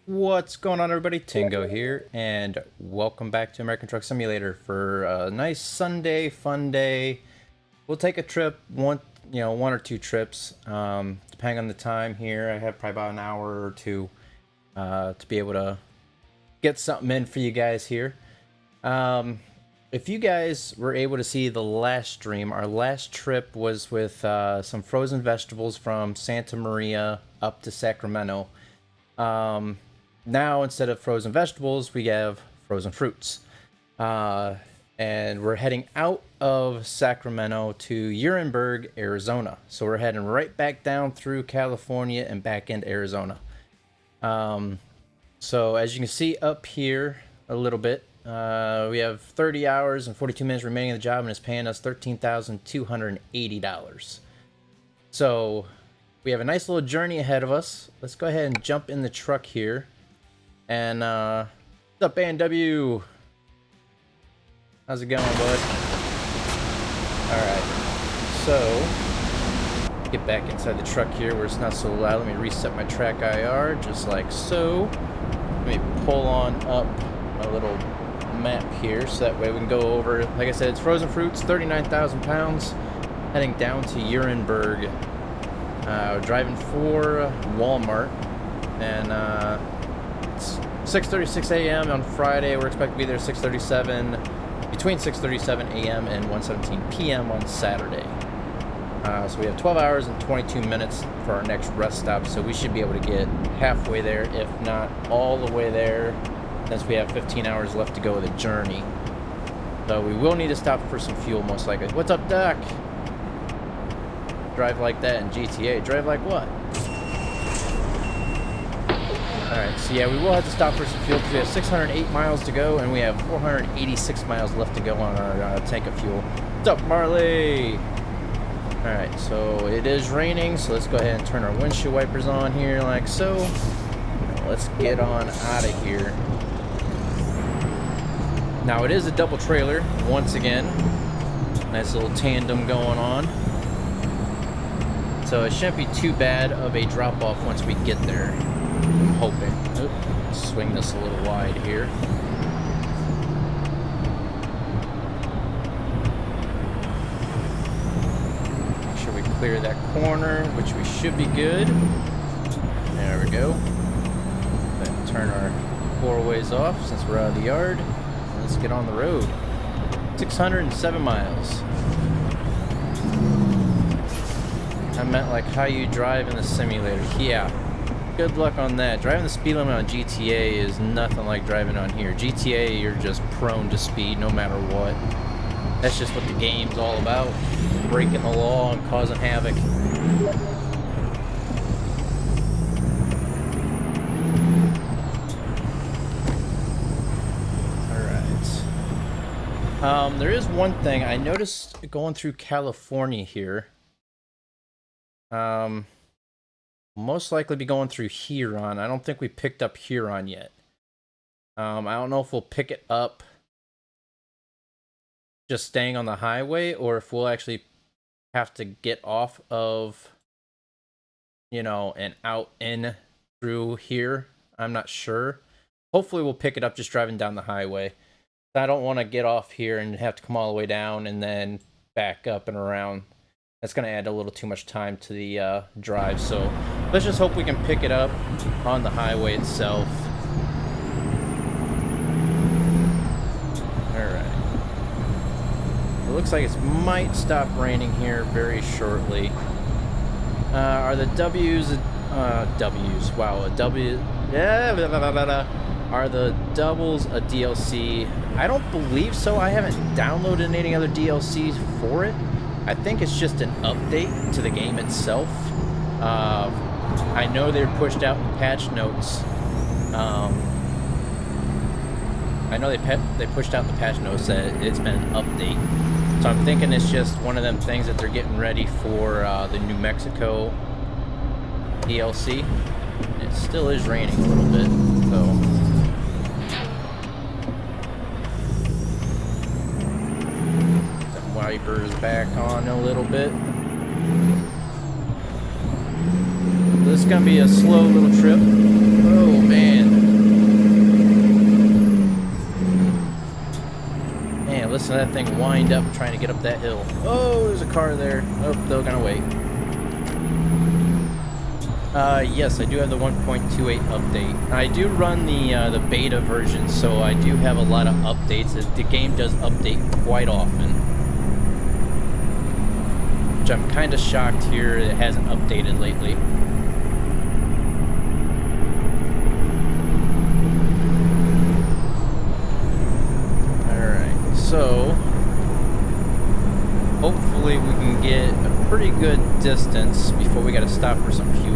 What's going on, everybody? Tingo here, and welcome back to American Truck Simulator for a nice Sunday fun day. We'll take a trip, one or two trips, depending on the time here. I have probably about an hour or two to be able to get something in for you guys here. If you guys were able to see the last stream, our last trip was with some frozen vegetables from Santa Maria up to Sacramento. Now, instead of frozen vegetables, we have frozen fruits. And we're heading out of Sacramento to Urenberg, Arizona. So we're heading right back down through California and back into Arizona. So as you can see up here a little bit, we have 30 hours and 42 minutes remaining in the job, and it's paying us $13,280. So we have a nice little journey ahead of us. Let's go ahead and jump in the truck here. And what's up, A&W? How's it going, bud? Alright, so get back inside the truck here where it's not so loud. Let me reset my track IR just like so. Let me pull on up my little map here so that way we can go over. Like I said, it's frozen fruits, 39,000 pounds, heading down to Urenberg. Driving for Walmart, and it's 6:36 a.m. on Friday. We're expected to be there between 6:37 a.m. and 1:17 p.m. on Saturday. So we have 12 hours and 22 minutes for our next rest stop, so we should be able to get halfway there, if not all the way there, since we have 15 hours left to go of the journey. So we will need to stop for some fuel, most likely. What's up, Doc? Drive like that in GTA. Drive like what? Alright, so yeah, we will have to stop for some fuel because we have 608 miles to go and we have 486 miles left to go on our tank of fuel. What's up, Marley? Alright, so it is raining, so let's go ahead and turn our windshield wipers on here like so. Let's get on out of here. Now, it is a double trailer, once again. Nice little tandem going on. So it shouldn't be too bad of a drop-off once we get there. I'm hoping. Oop, swing this a little wide here. Make sure we clear that corner, which we should be good. There we go. Then turn our four-ways off since we're out of the yard. Let's get on the road. 607 miles. I meant like how you drive in the simulator. Yeah, good luck on that. Driving the speed limit on GTA is nothing like driving on here. GTA, you're just prone to speed no matter what. That's just what the game's all about. Breaking the law and causing havoc. Alright. There is one thing I noticed going through California here. Most likely be going through Huron. I don't think we picked up Huron yet. I don't know if we'll pick it up just staying on the highway, or if we'll actually have to get off of, and out in through here. I'm not sure. Hopefully we'll pick it up just driving down the highway. I don't want to get off here and have to come all the way down and then back up and around. That's going to add a little too much time to the drive, so let's just hope we can pick it up on the highway itself. Alright. It looks like it might stop raining here very shortly. Are the W's... W's. Wow, a W... Yeah, blah, blah, blah, blah, blah. Are the doubles a DLC? I don't believe so. I haven't downloaded any other DLCs for it. I think it's just an update to the game itself. I know they're pushed out in patch notes. I know they pushed out in the patch notes that it's been an update. So I'm thinking it's just one of them things that they're getting ready for the New Mexico DLC. It still is raining a little bit, so... wipers back on a little bit. this is gonna be a slow little trip. Oh man. Man, listen to that thing wind up trying to get up that hill. Oh, there's a car there. Oh, they're gonna wait. Yes, I do have the 1.28 update. I do run the beta version, so I do have a lot of updates. The game does update quite often, which I'm kind of shocked here it hasn't updated lately. Alright, so hopefully we can get a pretty good distance before we gotta stop for some fuel.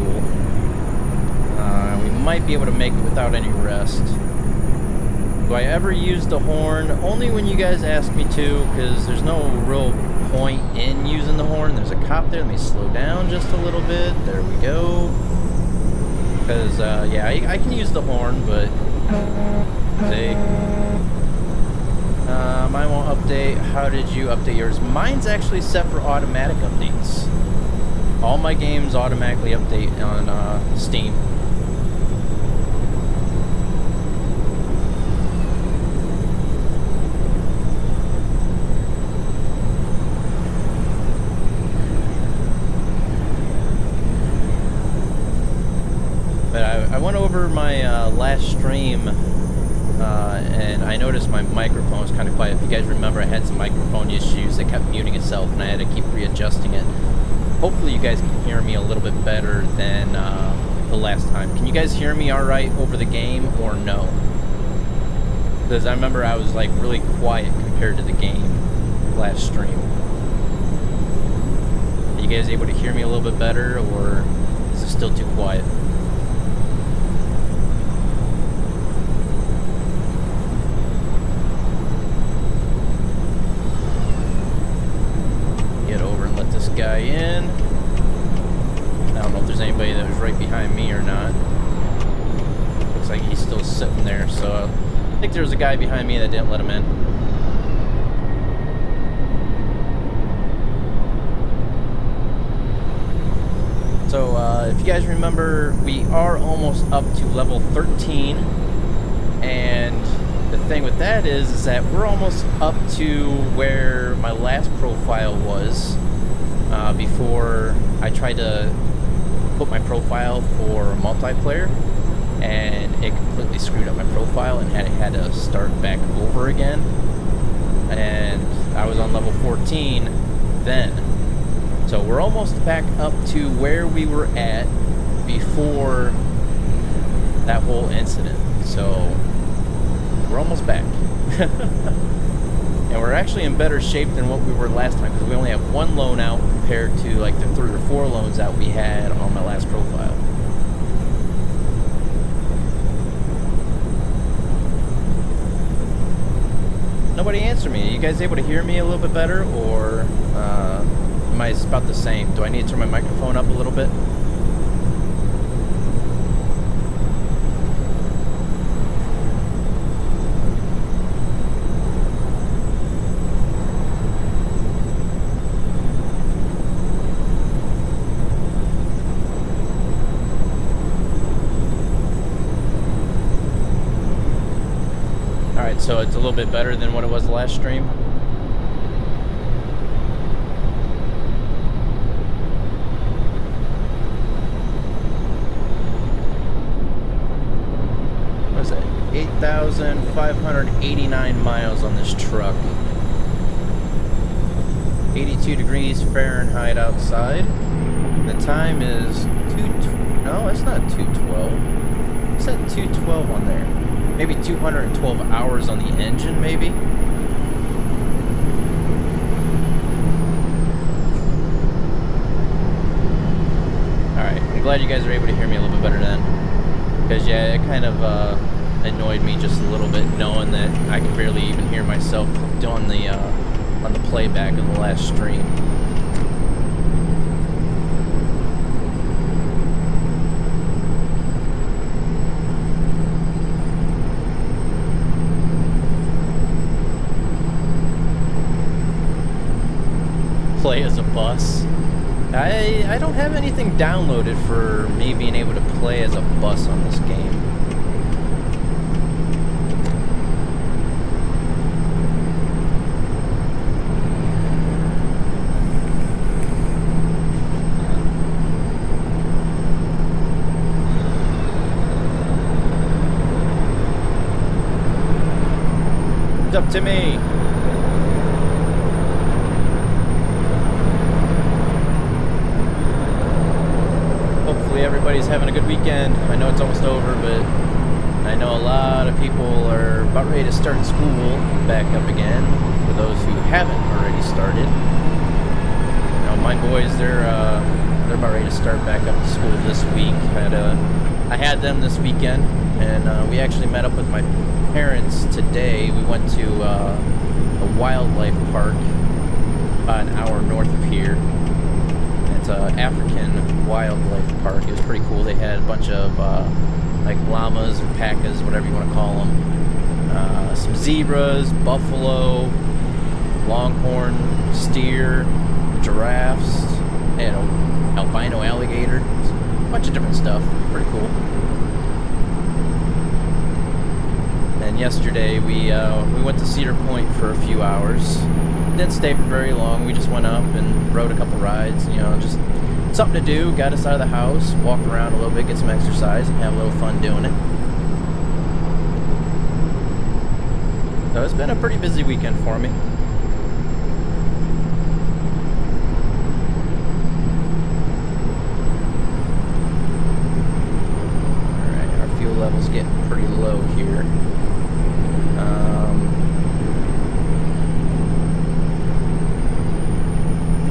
We might be able to make it without any rest. Do I ever use the horn? Only when you guys ask me to, because there's no real point in using the horn. There's a cop there. Let me slow down just a little bit. There we go. Because, yeah, I can use the horn, but... See? Mine won't update. How did you update yours? Mine's actually set for automatic updates. All my games automatically update on Steam. But I went over my last stream and I noticed my microphone was kind of quiet. If you guys remember, I had some microphone issues that kept muting itself and I had to keep readjusting it. Hopefully you guys can hear me a little bit better than the last time. Can you guys hear me alright over the game or no? Because I remember I was like really quiet compared to the game last stream. Are you guys able to hear me a little bit better, or is it still too quiet? Guy in. I don't know if there's anybody that was right behind me or not. Looks like he's still sitting there, so I think there was a guy behind me that didn't let him in. So if you guys remember, we are almost up to level 13, and the thing with that is that we're almost up to where my last profile was. Before I tried to put my profile for multiplayer, and it completely screwed up my profile and had to start back over again. And I was on level 14 then. So we're almost back up to where we were at before that whole incident. So we're almost back. And we're actually in better shape than what we were last time, because we only have one loan out compared to like the 3 or 4 loans out we had on my last profile. Nobody answered me. Are you guys able to hear me a little bit better, or am I about the same? Do I need to turn my microphone up a little bit? So it's a little bit better than what it was last stream. What is that? 8,589 miles on this truck. 82 degrees Fahrenheit outside. The time is no, it's not 212. It's at 212 on there. Maybe 212 hours on the engine, maybe? Alright, I'm glad you guys are able to hear me a little bit better then. Because, yeah, it kind of annoyed me just a little bit, knowing that I could barely even hear myself on the playback of the last stream. Play as a bus. I I don't have anything downloaded for me being able to play as a bus on this game. It's up to me. Hopefully everybody's having a good weekend. I know it's almost over, but I know a lot of people are about ready to start school back up again. For those who haven't already started, now my boys, they're about ready to start back up to school this week. I had them this weekend, and we actually met up with my parents today. We went to a wildlife park about an hour north of here. It's an African wildlife park. It was pretty cool. They had a bunch of like llamas or pacas, whatever you want to call them. Some zebras, buffalo, longhorn steer, giraffes, and an albino alligator. A bunch of different stuff. Pretty cool. And yesterday we went to Cedar Point for a few hours. Didn't stay for very long. We just went up and rode a couple rides. You know, just something to do. Got us out of the house, walk around a little bit, get some exercise, and have a little fun doing it. So it's been a pretty busy weekend for me. Alright, our fuel level's getting pretty low here.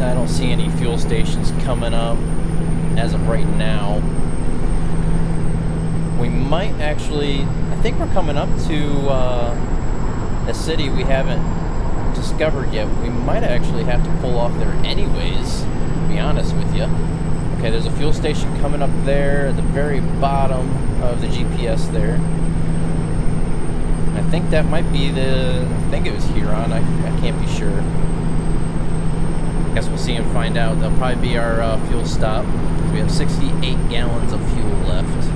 I don't see any fuel stations coming up as of right now. We might actually, I think we're coming up to a city we haven't discovered yet. We might actually have to pull off there anyways, to be honest with you. Okay, there's a fuel station coming up there at the very bottom of the GPS there. I think that might be I think it was Huron, I can't be sure. I guess we'll see and find out. That'll probably be our fuel stop. We have 68 gallons of fuel left.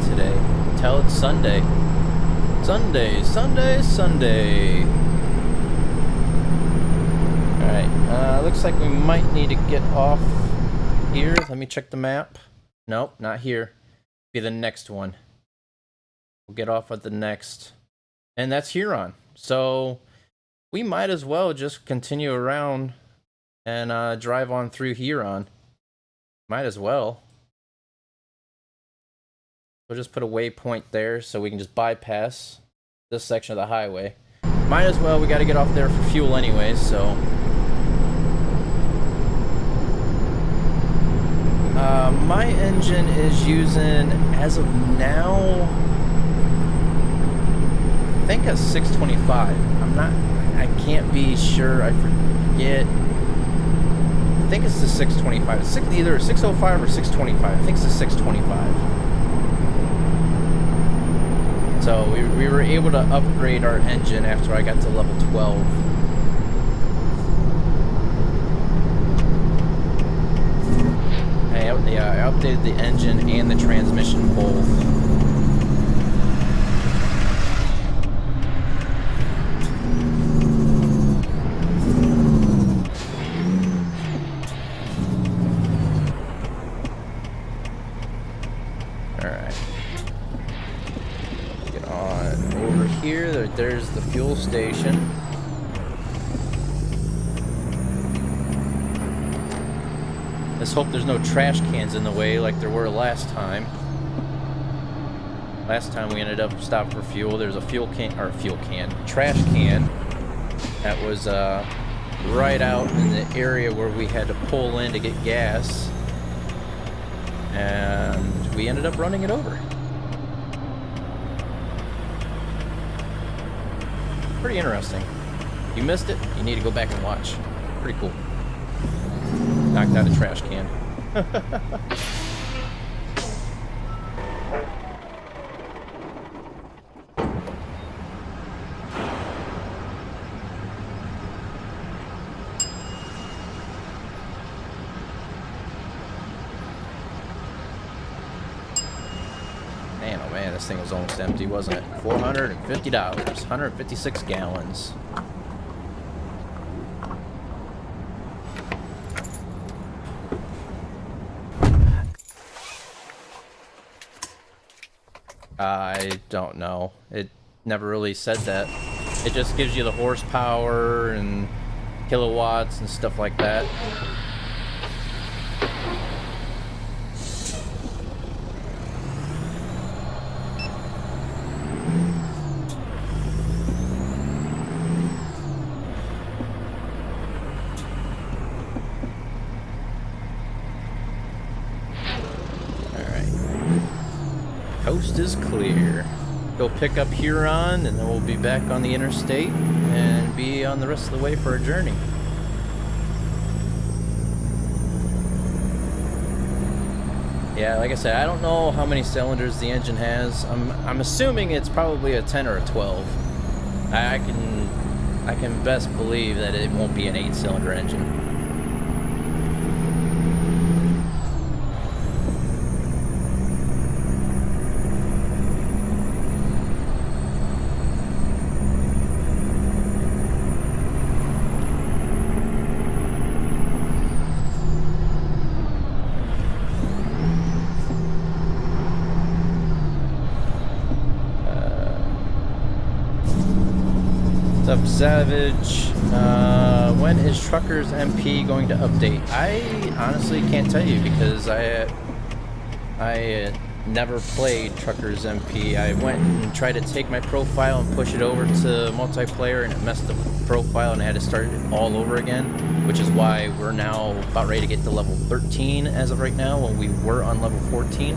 Today. Tell it's Sunday. Sunday. Alright, looks like we might need to get off here. Let me check the map. Nope, not here. Be the next one. We'll get off at the next. And that's Huron. So we might as well just continue around and drive on through Huron. Might as well. We'll just put a waypoint there so we can just bypass this section of the highway. Might as well, we got to get off there for fuel anyways, so. My engine is using, as of now, I think a 625. I can't be sure, I forget. I think it's the 625. It's either 605 or 625. I think it's the 625. So we were able to upgrade our engine after I got to level 12. I updated the engine and the transmission both. There's the fuel station. Let's hope there's no trash cans in the way like there were last time. Last time we ended up stopping for fuel. There's a trash can that was right out in the area where we had to pull in to get gas, and we ended up running it over. Pretty interesting. If you missed it, you need to go back and watch. Pretty cool. Knocked out a trash can. Man, oh man, this thing was almost empty, wasn't it? $450, 156 gallons. I don't know. It never really said that. It just gives you the horsepower and kilowatts and stuff like that. Coast is clear. Go pick up Huron, and then we'll be back on the interstate and be on the rest of the way for our journey. Yeah, like I said, I don't know how many cylinders the engine has. I'm assuming it's probably a 10 or a 12. I can best believe that it won't be an 8-cylinder engine. What's up, Savage? When is Truckers MP going to update? I honestly can't tell you because I never played Truckers MP. I went and tried to take my profile and push it over to multiplayer, and it messed the profile and I had to start it all over again, which is why we're now about ready to get to level 13 as of right now, when we were on level 14.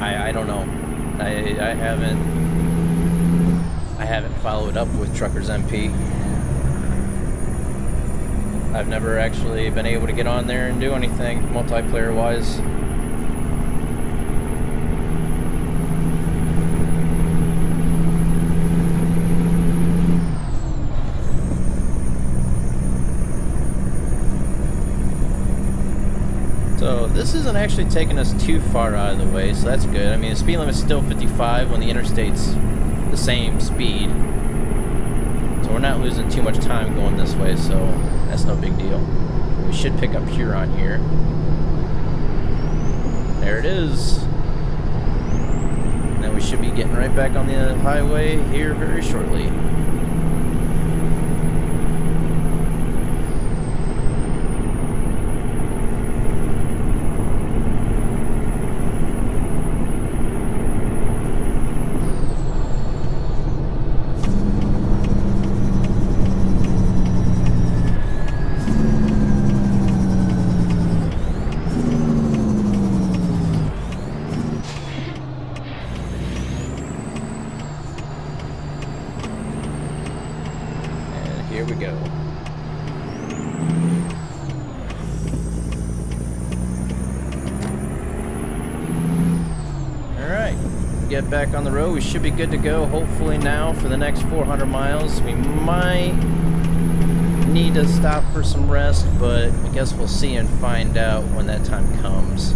I don't know. I haven't followed up with Truckers MP. I've never actually been able to get on there and do anything multiplayer wise. So this isn't actually taking us too far out of the way, so that's good. I mean, the speed limit's still 55 when the interstate's the same speed, so we're not losing too much time going this way, so that's no big deal. We should pick up Huron here. There it is. And then we should be getting right back on the highway here very shortly. Here we go. Alright, get back on the road. We should be good to go, hopefully now, for the next 400 miles. We might need to stop for some rest, but I guess we'll see and find out when that time comes.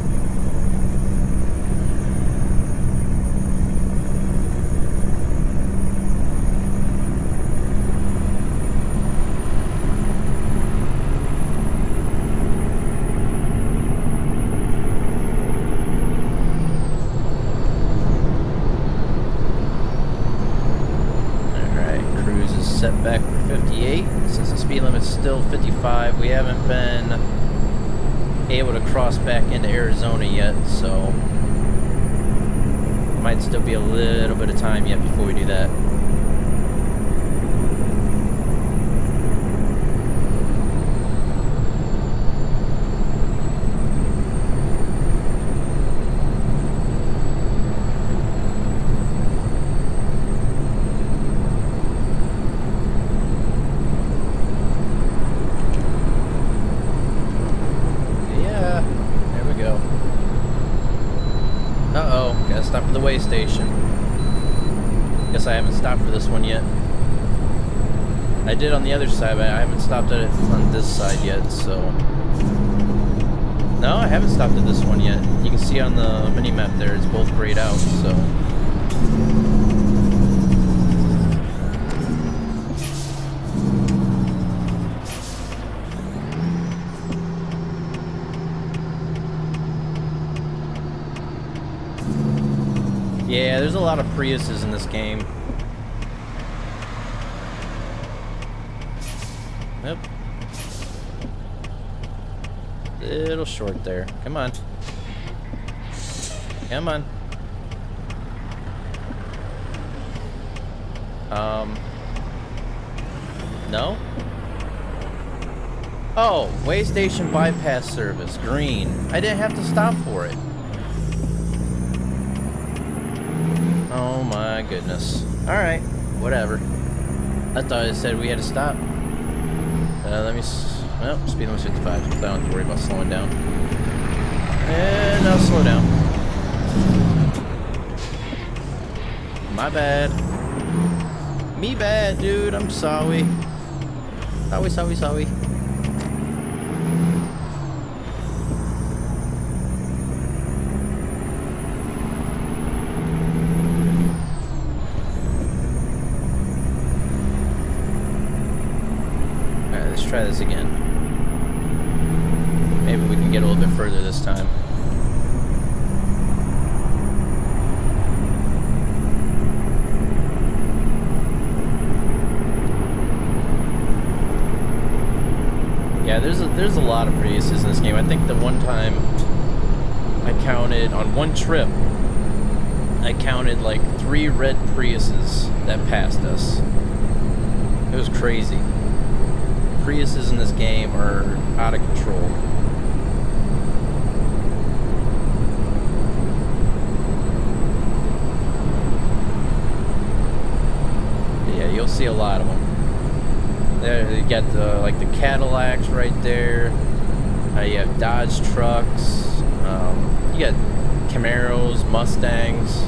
Set back for 58. Since the speed limit's still 55, we haven't been able to cross back into Arizona yet, so might still be a little bit of time yet before we do that. way station. Guess I haven't stopped for this one yet. I did on the other side, but I haven't stopped at it on this side yet, so... No, I haven't stopped at this one yet. You can see on the mini-map there, it's both grayed out, so... Yeah, there's a lot of Priuses in this game. Yep. Little short there. Come on. Come on. No? Oh, way station bypass service. Green. I didn't have to stop for it. Oh my goodness. Alright, whatever. I thought it said we had to stop. Let me... Well, speed limit's 55, so I don't have to worry about slowing down. And I'll slow down. My bad. Me bad, dude. I'm sorry. Sorry. Try this again. Maybe we can get a little bit further this time. Yeah, there's a lot of Priuses in this game. I think the one time I counted on one trip, I counted like 3 red Priuses that passed us. It was crazy. Priuses in this game are out of control. Yeah, you'll see a lot of them. There, you got the like the Cadillacs right there. You have Dodge trucks. You got Camaros, Mustangs.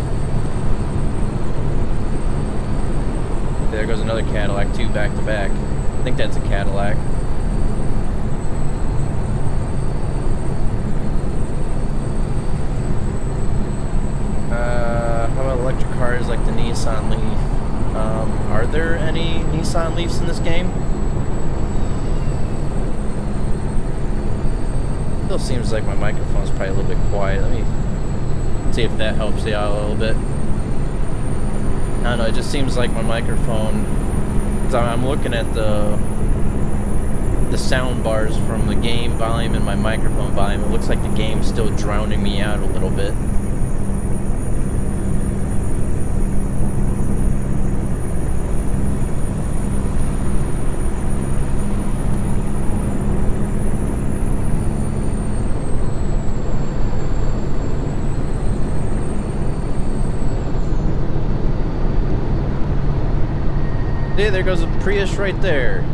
There goes another Cadillac, 2 back to back. I think that's a Cadillac. How about electric cars like the Nissan Leaf? Are there any Nissan Leafs in this game? Still seems like my microphone's probably a little bit quiet. Let me see if that helps you out a little bit. I don't know, it just seems like my microphone... I'm looking at the sound bars from the game volume and my microphone volume. It looks like the game's still drowning me out a little bit. Yeah, there goes a Prius right there.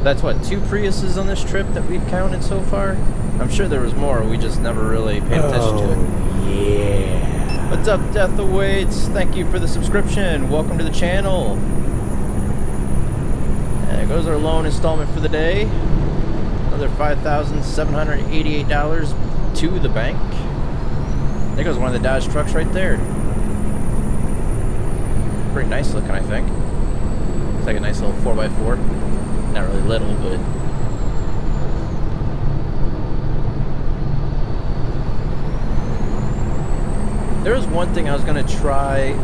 That's what, 2 Priuses on this trip that we've counted so far? I'm sure there was more, we just never really paid attention to it. Yeah. What's up, Death Awaits? Thank you for the subscription. Welcome to the channel. And there goes our loan installment for the day. Another $5,788 to the bank. There goes one of the Dodge trucks right there. Pretty nice looking, I think. It's like a nice little 4x4. Not really little, but... There was one thing I was going to try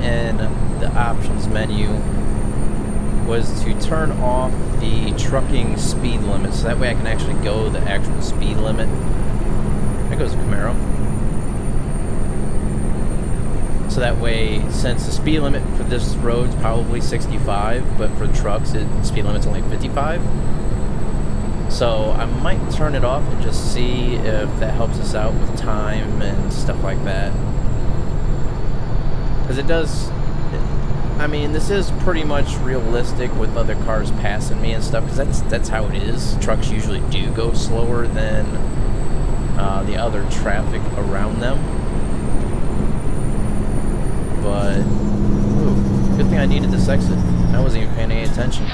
in the options menu was to turn off the trucking speed limit, so that way I can actually go the actual speed limit. There goes a Camaro. So that way, since the speed limit for this road is probably 65, but for trucks, the speed limit's only 55. So I might turn it off and just see if that helps us out with time and stuff like that. Because it does, I mean, this is pretty much realistic with other cars passing me and stuff, because that's how it is. Trucks usually do go slower than the other traffic around them. but ooh, good thing I needed this exit. I wasn't even paying any attention.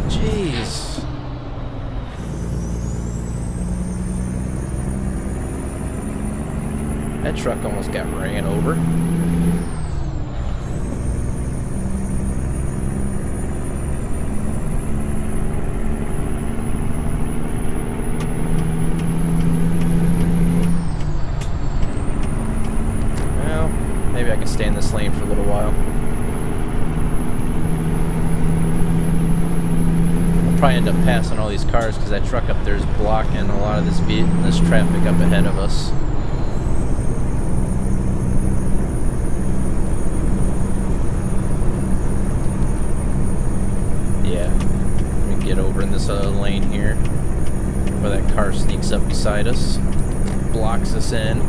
Jeez. That truck almost got ran over. Well, maybe I can stay in this lane for a little while. I'll probably end up passing all these cars because that truck up there is blocking a lot of this traffic up ahead of us. In this other lane here where that car sneaks up beside us, blocks us in.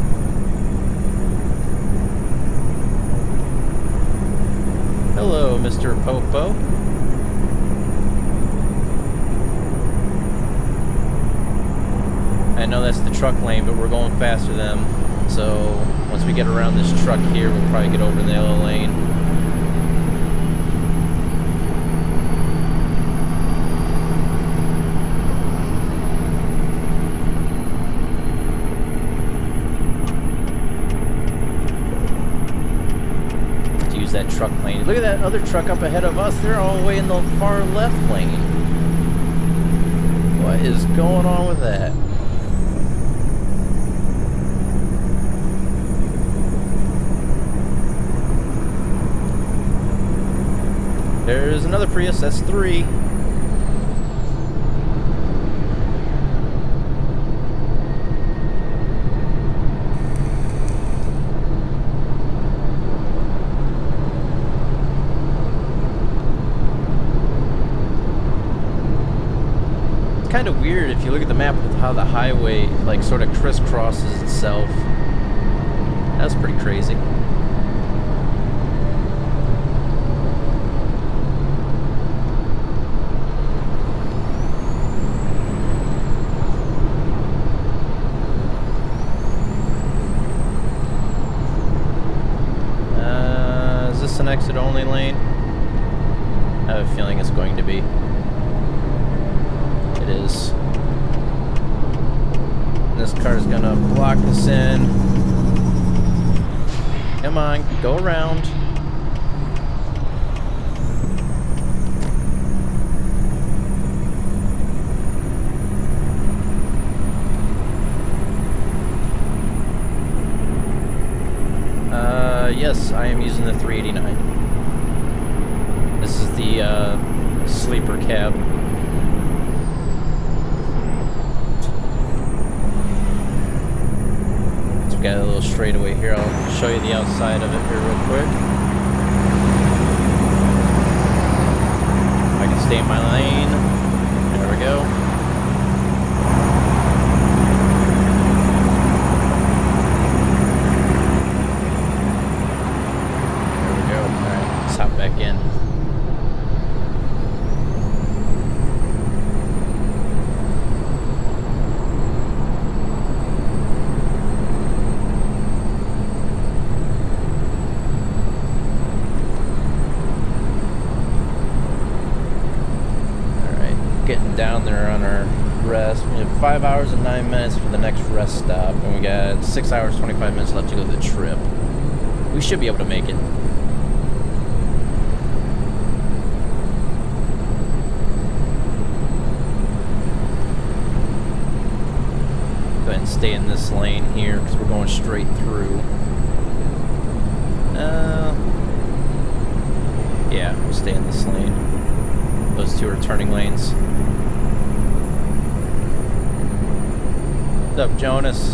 Hello, Mr. Popo. I know that's the truck lane, but we're going faster than them, so once we get around this truck here, we'll probably get over in the other lane. That truck lane. Look at that other truck up ahead of us. They're all the way in the far left lane. What is going on with that? There's another Prius. That's 3. Kind of weird if you look at the map with how the highway like sort of crisscrosses itself. That's pretty crazy. Is this an exit only lane? I have a feeling it's going to be. It is. This car's gonna block us in. Come on, go around. Yes, I am using the 389. This is the sleeper cab. Got a little straightaway here. I'll show you the outside of it here real quick. I can stay in my lane. There we go. There we go. Alright, let's hop back in. Getting down there on our rest. We have 5 hours and 9 minutes for the next rest stop, and we got 6 hours 25 minutes left to go to the trip. We should be able to make it. Go ahead and stay in this lane here because we're going straight through. Yeah, we'll stay in this lane. Those two are turning lanes. What's up, Jonas?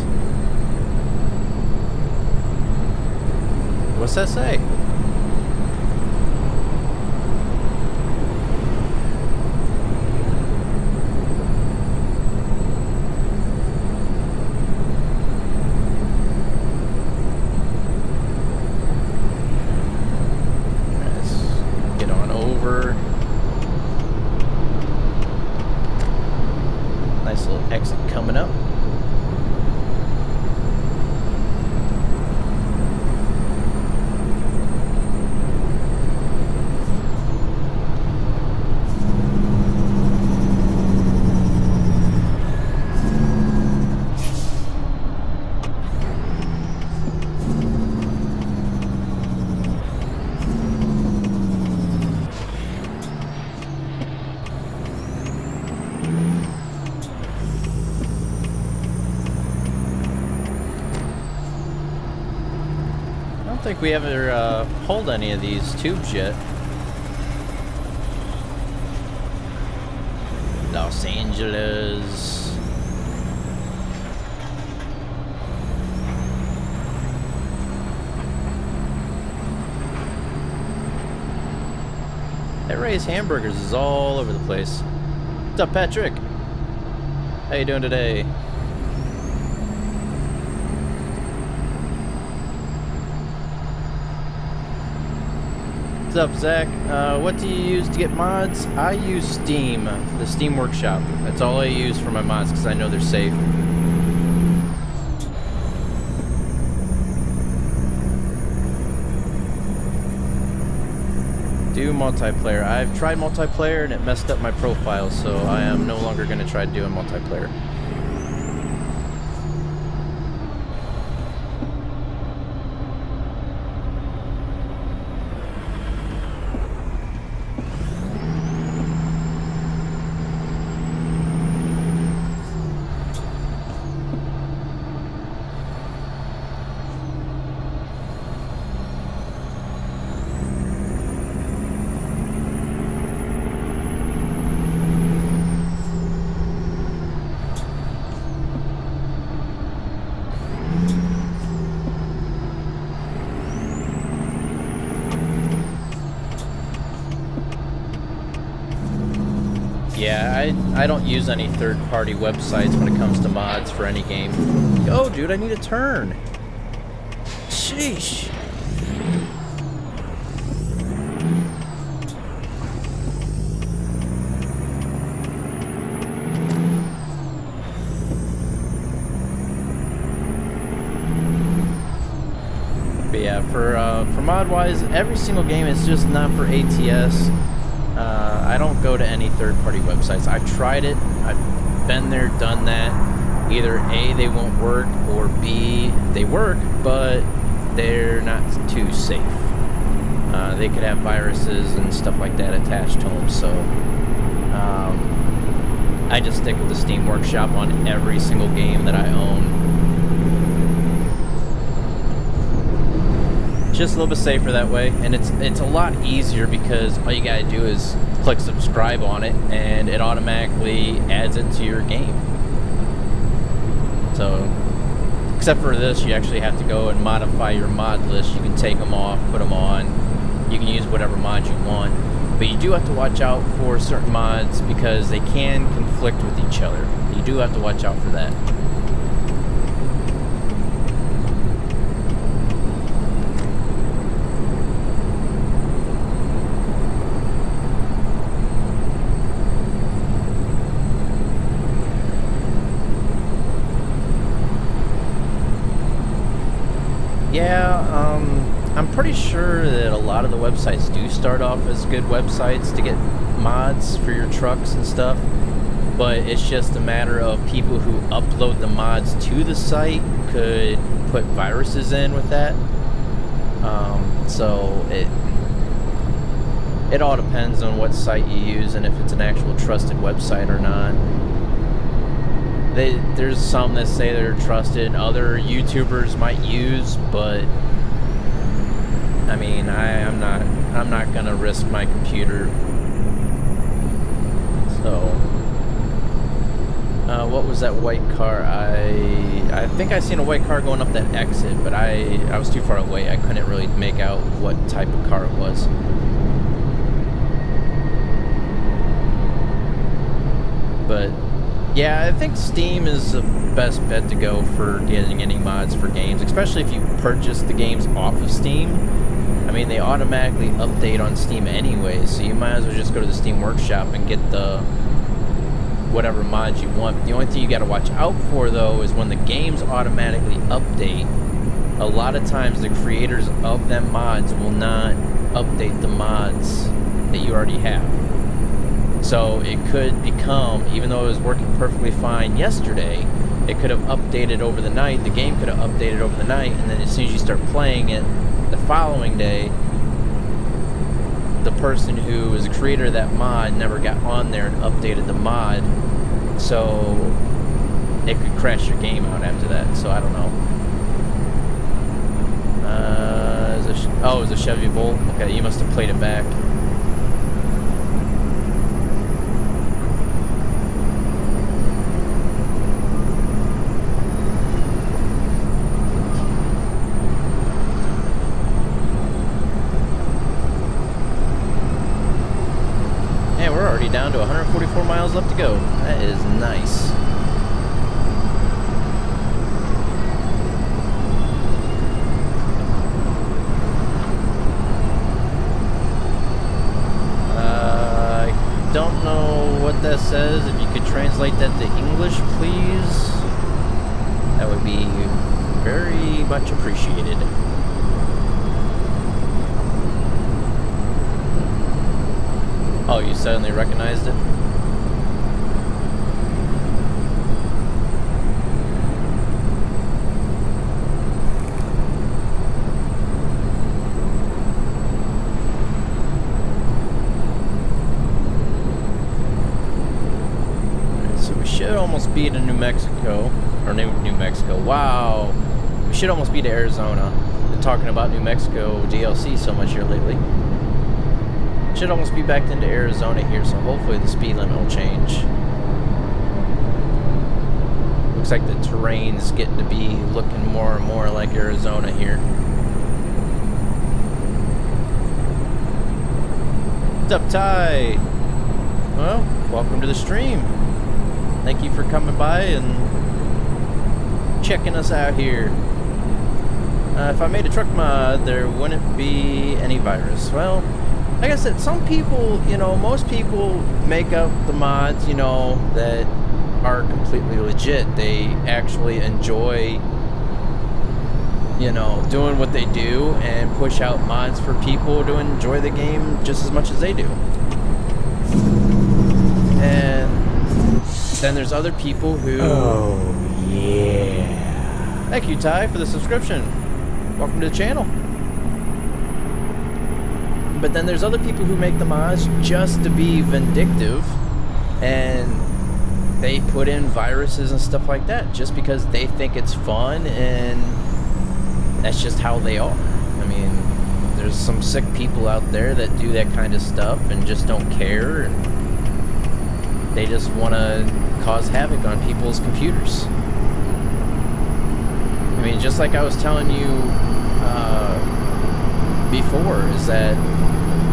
What's that say? don't think we ever pulled any of these tubes yet. Los Angeles. That Ray's Hamburgers is all over the place. What's up, Patrick? How you doing today? What's up, Zach? What do you use to get mods? I use Steam, the Steam Workshop. That's all I use for my mods because I know they're safe. Do multiplayer. I've tried multiplayer and it messed up my profile, so I am no longer going to try doing multiplayer. Yeah, I don't use any third-party websites when it comes to mods for any game. Oh, dude, I need a turn. Sheesh. But yeah, for mod-wise, every single game is just not for ATS. I don't go to any third-party websites. I've tried it. I've been there, done that. Either A, they won't work, or B, they work, but they're not too safe. They could have viruses and stuff like that attached to them, so I just stick with the Steam Workshop on every single game that I own. Just a little bit safer that way, and it's a lot easier because all you gotta do is click subscribe on it and it automatically adds it to your game. So except for this, you actually have to go and modify your mod list. You can take them off, put them on, you can use whatever mod you want, but you do have to watch out for certain mods because they can conflict with each other. You do have to watch out for that. Yeah, I'm pretty sure that a lot of the websites do start off as good websites to get mods for your trucks and stuff, but it's just a matter of people who upload the mods to the site could put viruses in with that. So it all depends on what site you use and if it's an actual trusted website or not. There's some that say they're trusted, other YouTubers might use, but I mean, I'm not gonna risk my computer. So, what was that white car? I think I seen a white car going up that exit, but I was too far away. I couldn't really make out what type of car it was. But yeah, I think Steam is the best bet to go for getting any mods for games, especially if you purchase the games off of Steam. I mean, they automatically update on Steam anyways, so you might as well just go to the Steam Workshop and get the whatever mods you want. The only thing you got to watch out for, though, is when the games automatically update, a lot of times the creators of them mods will not update the mods that you already have. So it could become, even though it was working perfectly fine yesterday, it could have updated over the night, the game could have updated over the night, and then as soon as you start playing it the following day, the person who was the creator of that mod never got on there and updated the mod, so it could crash your game out after that. So I don't know. Oh, it was a Chevy Volt. Okay, you must have played it back. And we're already down to 144 miles left to go. That is nice. Don't know what that says. If you could translate that to English, please, that would be very much appreciated. Oh, you suddenly recognized it? Almost be to New Mexico, or New Mexico. Wow, we should almost be to Arizona. Been talking about New Mexico DLC so much here lately. Should almost be back into Arizona here, so hopefully the speed limit will change. Looks like the terrain's getting to be looking more and more like Arizona here. What's up, Ty? Well, welcome to the stream. Thank you for coming by and checking us out here. If I made a truck mod, there wouldn't be any virus. Well, like I said, some people, you know, most people make up the mods, you know, that are completely legit. They actually enjoy, you know, doing what they do and push out mods for people to enjoy the game just as much as they do. And then there's other people who... Oh, yeah. Thank you, Ty, for the subscription. Welcome to the channel. But then there's other people who make the mods just to be vindictive, and they put in viruses and stuff like that just because they think it's fun, and that's just how they are. I mean, there's some sick people out there that do that kind of stuff and just don't care, and they just want to cause havoc on people's computers. I mean, just like I was telling you before, is that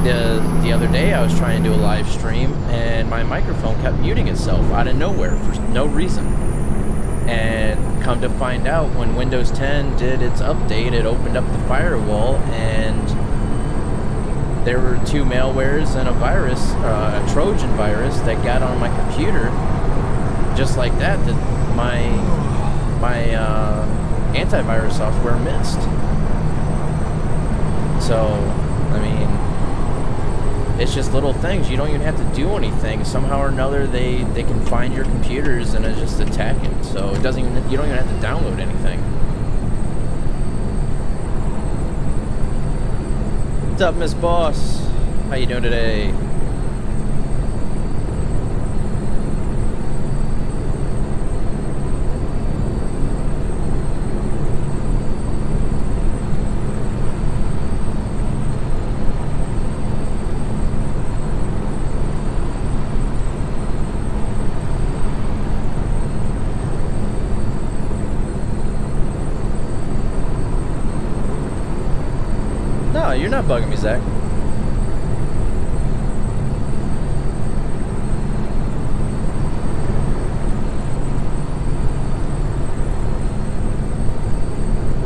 the other day I was trying to do a live stream and my microphone kept muting itself out of nowhere for no reason. And come to find out, when Windows 10 did its update, it opened up the firewall and there were 2 malwares and a virus, a Trojan virus that got on my computer just like that my antivirus software missed. So, I mean, it's just little things. You don't even have to do anything. Somehow or another, they can find your computers and just attack it. So it doesn't even, you don't even have to download anything. What's up, Miss Boss? How you doing today? No, you're not bugging me, Zach.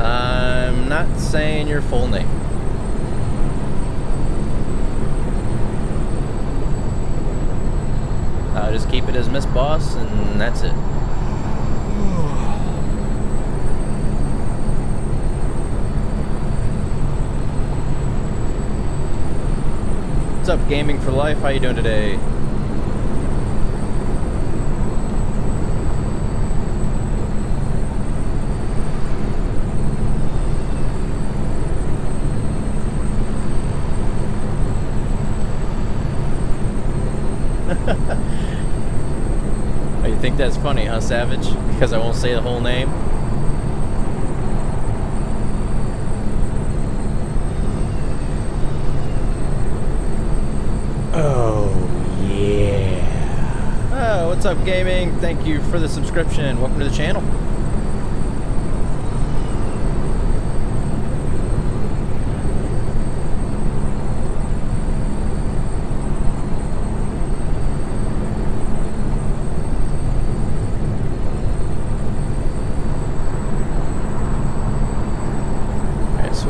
I'm not saying your full name. Just keep it as Miss Boss, and that's it. What's up, Gaming for Life? How you doing today? Oh, you think that's funny, huh, Savage? Because I won't say the whole name? Oh, yeah. Oh, what's up, gaming? Thank you for the subscription. Welcome to the channel.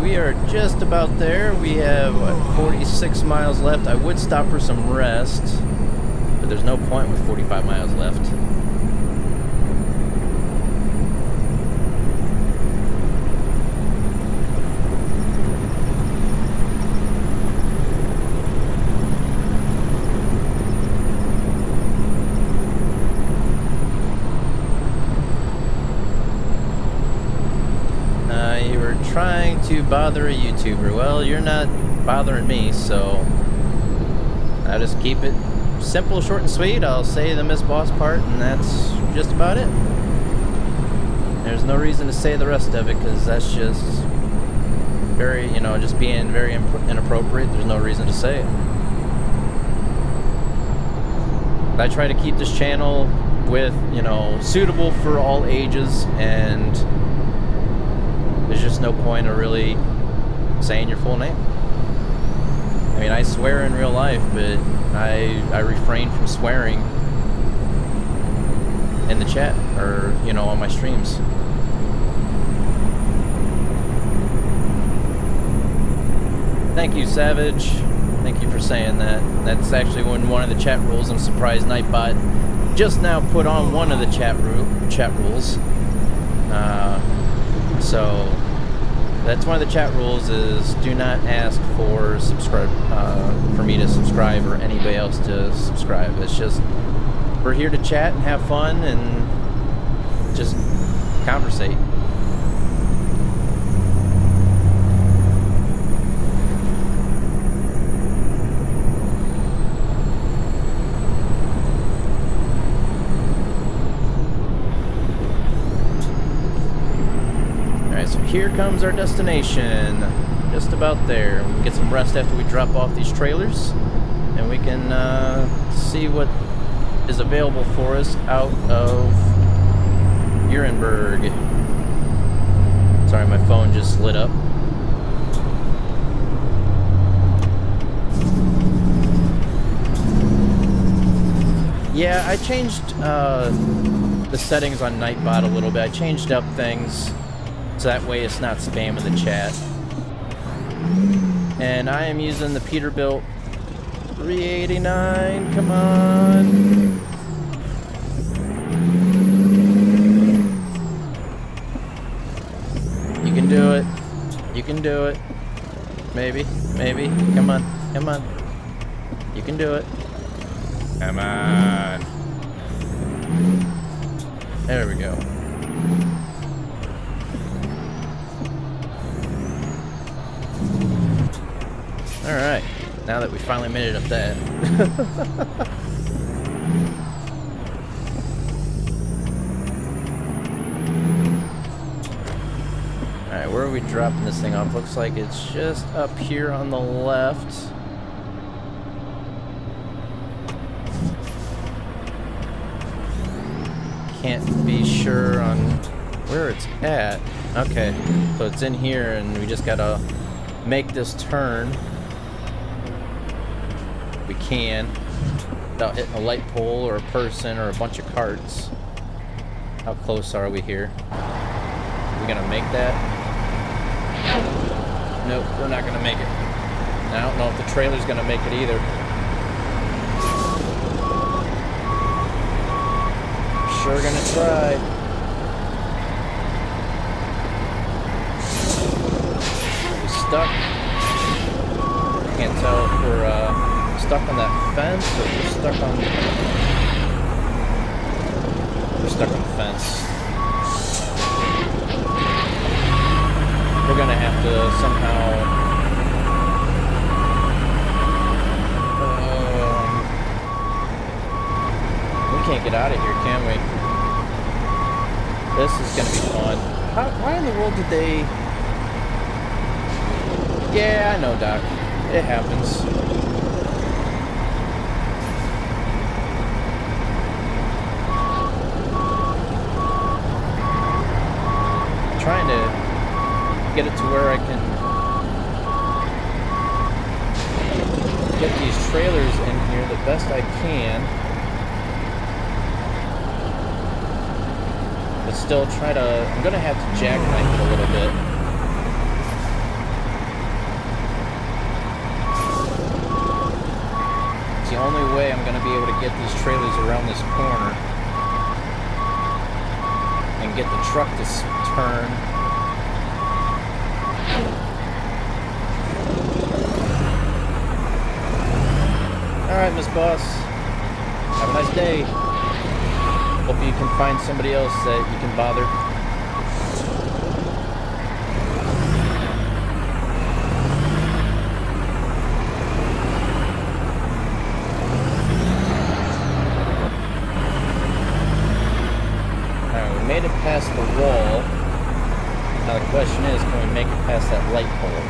We are just about there. We have, what, 46 miles left. I would stop for some rest, but there's no point with 45 miles left. You were trying to bother a YouTuber. Well, you're not bothering me, so I'll just keep it simple, short, and sweet. I'll say the Miss Boss part, and that's just about it. There's no reason to say the rest of it, because that's just very, you know, just being very inappropriate. There's no reason to say it. I try to keep this channel with, you know, suitable for all ages, and there's just no point of really saying your full name. I mean, I swear in real life, but I refrain from swearing in the chat or, you know, on my streams. Thank you, Savage. Thank you for saying that. That's actually one of the chat rules. I'm surprised Nightbot just now put on one of the chat rules. So that's one of the chat rules, is do not ask for for me to subscribe or anybody else to subscribe. It's just, we're here to chat and have fun and just conversate. Here comes our destination, just about there. We can get some rest after we drop off these trailers, and we can see what is available for us out of Nuremberg. Sorry, my phone just lit up. Yeah, I changed the settings on Nightbot a little bit. I changed up things so that way it's not spamming the chat. And I am using the Peterbilt 389. Come on. You can do it. You can do it. Maybe. Maybe. Come on. Come on. You can do it. Come on. There we go. Alright, now that we finally made it up that. Alright, where are we dropping this thing off? Looks like it's just up here on the left. Can't be sure on where it's at. Okay, so it's in here and we just gotta make this turn. We can, without hitting a light pole or a person or a bunch of carts. How close are we here? Are we gonna make that? Nope, we're not gonna make it. I don't know if the trailer's gonna make it either. Sure gonna try. Are we stuck? Can't tell if we're stuck on that fence or we're stuck on... We're stuck on the fence. We're gonna have to somehow... we can't get out of here, can we? This is gonna be fun. Why in the world did they... Yeah, I know, Doc. It happens. where I can get these trailers in here the best I can, but still try to, I'm gonna have to jackknife it a little bit. It's the only way I'm gonna be able to get these trailers around this corner and get the truck to turn. Alright, Miss Boss. Have a nice day. Hope you can find somebody else that you can bother. Alright, we made it past the wall. Now the question is, can we make it past that light pole?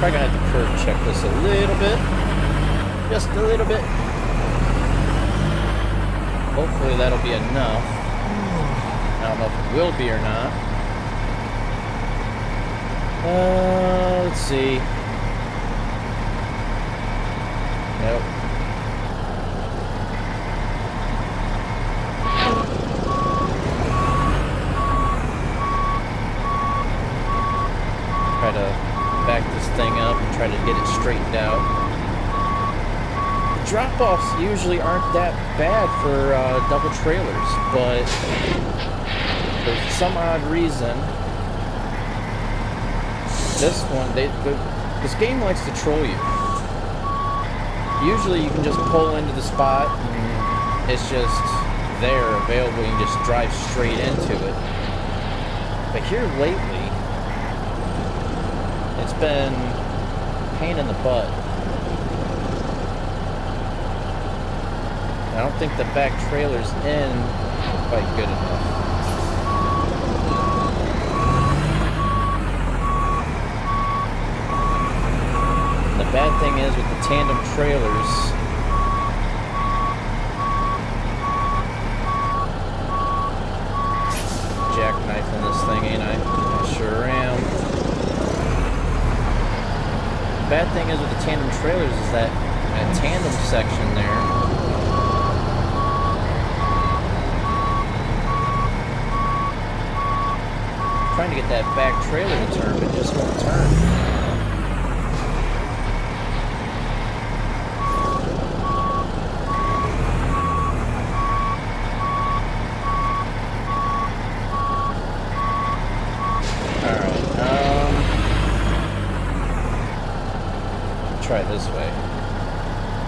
Probably gonna have to curve check this a little bit. Just a little bit. Hopefully that'll be enough. I don't know if it will be or not. Let's see. Nope. Try to back this thing up and try to get it straightened out. The drop-offs usually aren't that bad for double trailers, but for some odd reason, this one, this game likes to troll you. Usually you can just pull into the spot and it's just there, available, you can just drive straight into it. But here lately, it's been a pain in the butt. I don't think the back trailer's in quite good enough. And the bad thing is with the tandem trailers, jackknifing this thing, ain't I? I sure am. The bad thing is with the tandem trailers is that tandem section there, trying to get that back trailer to turn, but it just won't turn. Try this way.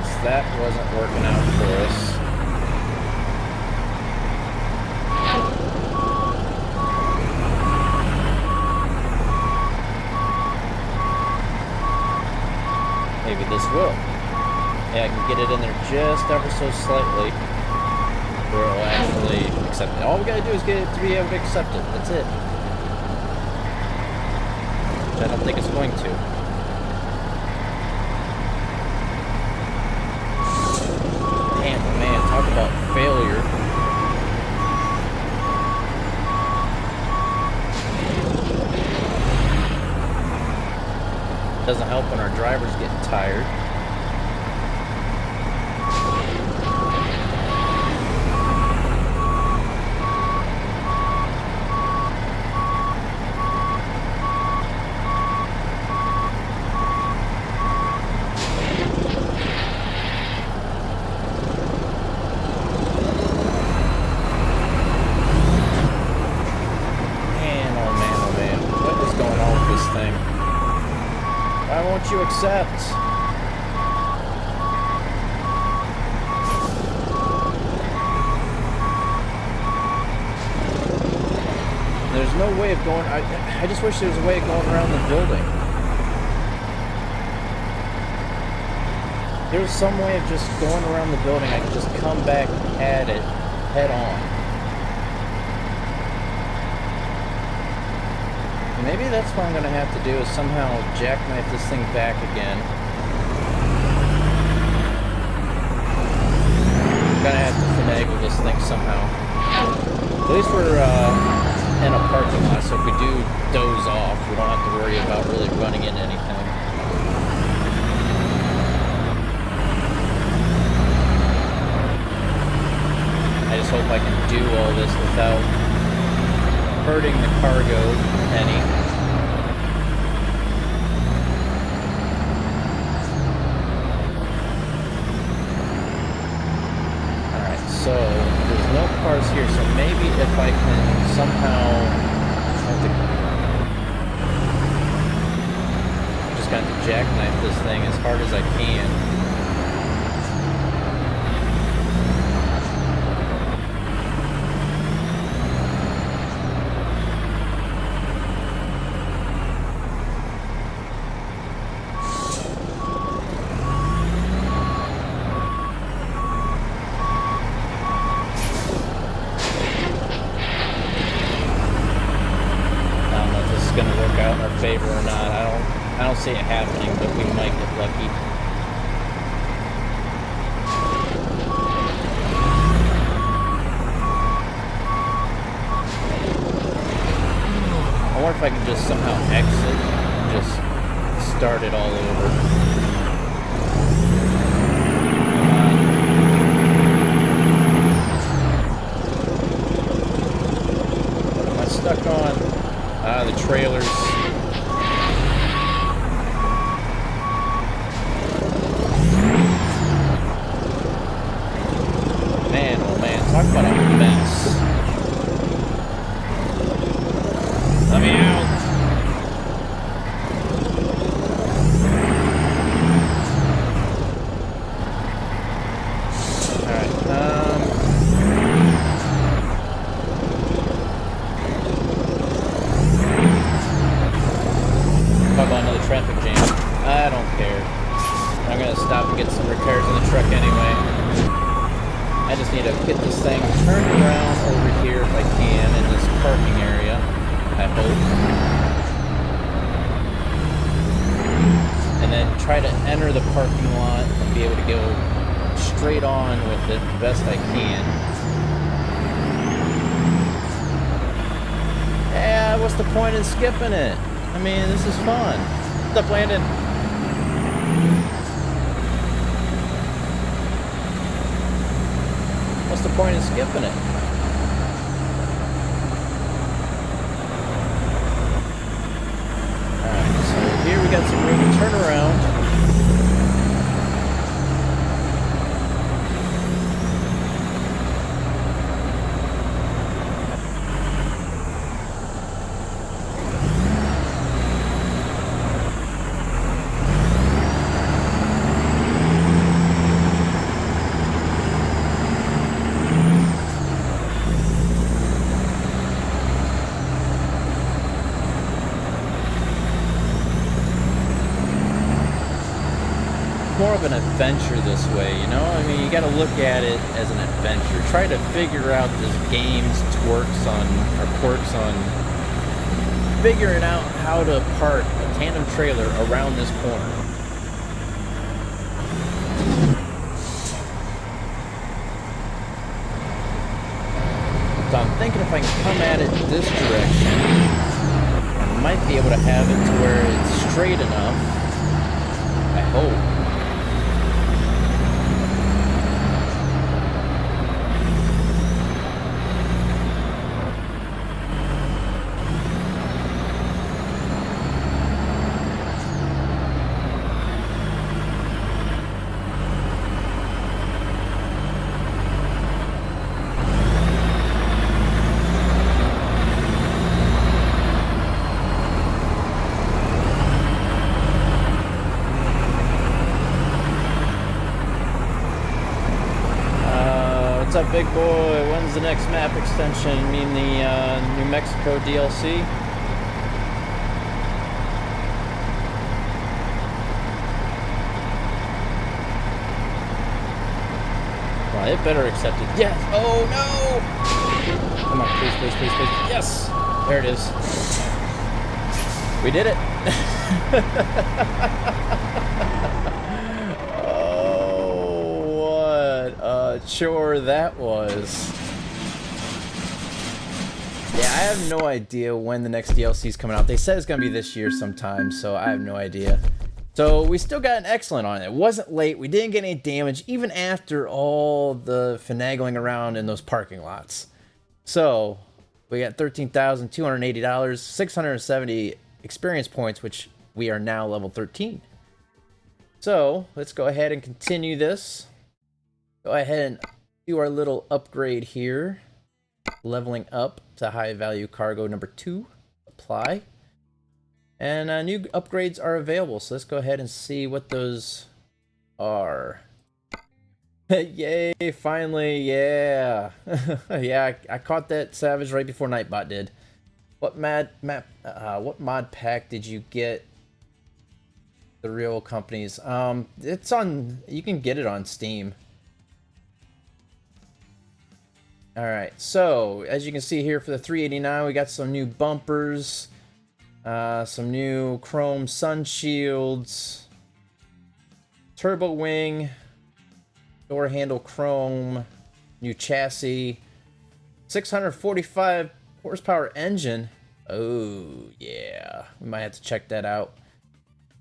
So that wasn't working out for us. Maybe this will. Yeah, I can get it in there just ever so slightly where it will actually accept it. All we gotta do is get it to be able to accept it. That's it. Which I don't think it's going to. Talk about failure. Doesn't help when our driver's getting tired. You accept. There's no way of going. I just wish there was a way of going around the building. There was some way of just going around the building. I could just come back at it head on. Maybe that's what I'm going to have to do, is somehow jackknife this thing back again. gonna have to finagle this thing somehow. At least we're in a parking lot, so if we do doze off, we don't have to worry about really running into anything. I just hope I can do all this without hurting the cargo any. Alright, so there's no cars here, so maybe if I can somehow just got to jackknife this thing as hard as I can. Favor or not, I don't see it happening, but we might get lucky. I wonder if I can just somehow exit and just start it all over. What am I stuck on? The trailers. Talk about a mess. Let me out. Alright, talk about another traffic jam. I don't care. I'm gonna stop and get some repairs on the truck anyway. I just need to get this thing turned around over here if I can in this parking area, I hope. And then try to enter the parking lot and be able to go straight on with it the best I can. Yeah, what's the point in skipping it? I mean, this is fun. What's up, Landon? What's the point in skipping it? Alright, so here we got some room to turn around. More of an adventure this way, you know? I mean, you gotta look at it as an adventure. Try to figure out this game's quirks on figuring out how to park a tandem trailer around this corner. So I'm thinking if I can come at it this direction, I might be able to have it to where it's straight enough. I hope. What's up, big boy? When's the next map extension? You mean the New Mexico DLC? Well, it better accept it. Yes! Oh no! Come on, please, please, please, please. Yes! There it is. We did it! chore that was. Yeah, I have no idea when the next DLC is coming out. They said it's going to be this year sometime, so I have no idea. So we still got an excellent on it. It wasn't late. We didn't get any damage, even after all the finagling around in those parking lots. So we got $13,280, 670 experience points, which we are now level 13. So let's go ahead and continue this. Go ahead and do our little upgrade here. Leveling up to high value cargo number 2. Apply. And new upgrades are available. So let's go ahead and see what those are. Yay, finally, yeah. Yeah, I caught that Savage right before Nightbot did. What mod pack did you get? The real companies. It's on, you can get it on Steam. Alright, so as you can see here for the 389, we got some new bumpers, some new chrome sun shields, turbo wing, door handle chrome, new chassis, 645 horsepower engine. Oh yeah, we might have to check that out.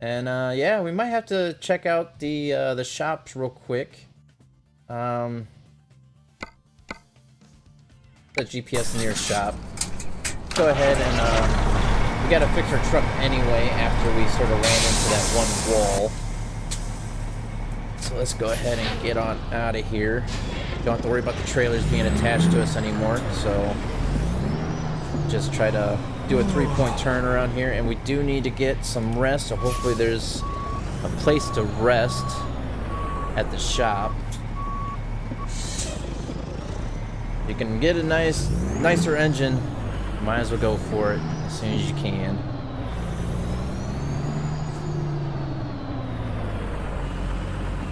And yeah, we might have to check out the shops real quick. The GPS near shop. Go ahead and we gotta fix our truck anyway after we sort of ran into that one wall. So let's go ahead and get on out of here. Don't have to worry about the trailers being attached to us anymore. So just try to do a 3-point turn around here, and we do need to get some rest. So hopefully there's a place to rest at the shop. You can get a nicer engine, might as well go for it as soon as you can.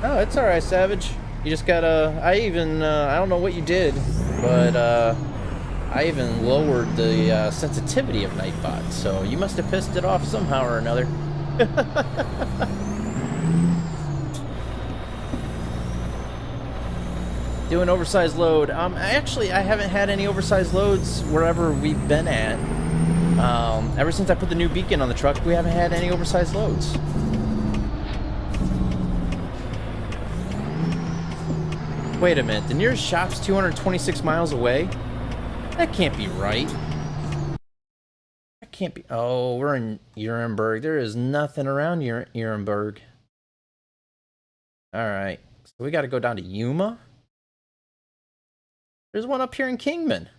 Oh, it's alright, Savage. You just gotta, I don't know what you did, but I even lowered the sensitivity of Nightbot, so you must have pissed it off somehow or another. Do an oversized load. Actually, I haven't had any oversized loads wherever we've been at. Ever since I put the new beacon on the truck, we haven't had any oversized loads. Wait a minute, the nearest shop's 226 miles away? That can't be right. That can't be. Oh, we're in Nuremberg. There is nothing around Nuremberg. Alright, so we gotta go down to Yuma? There's one up here in Kingman.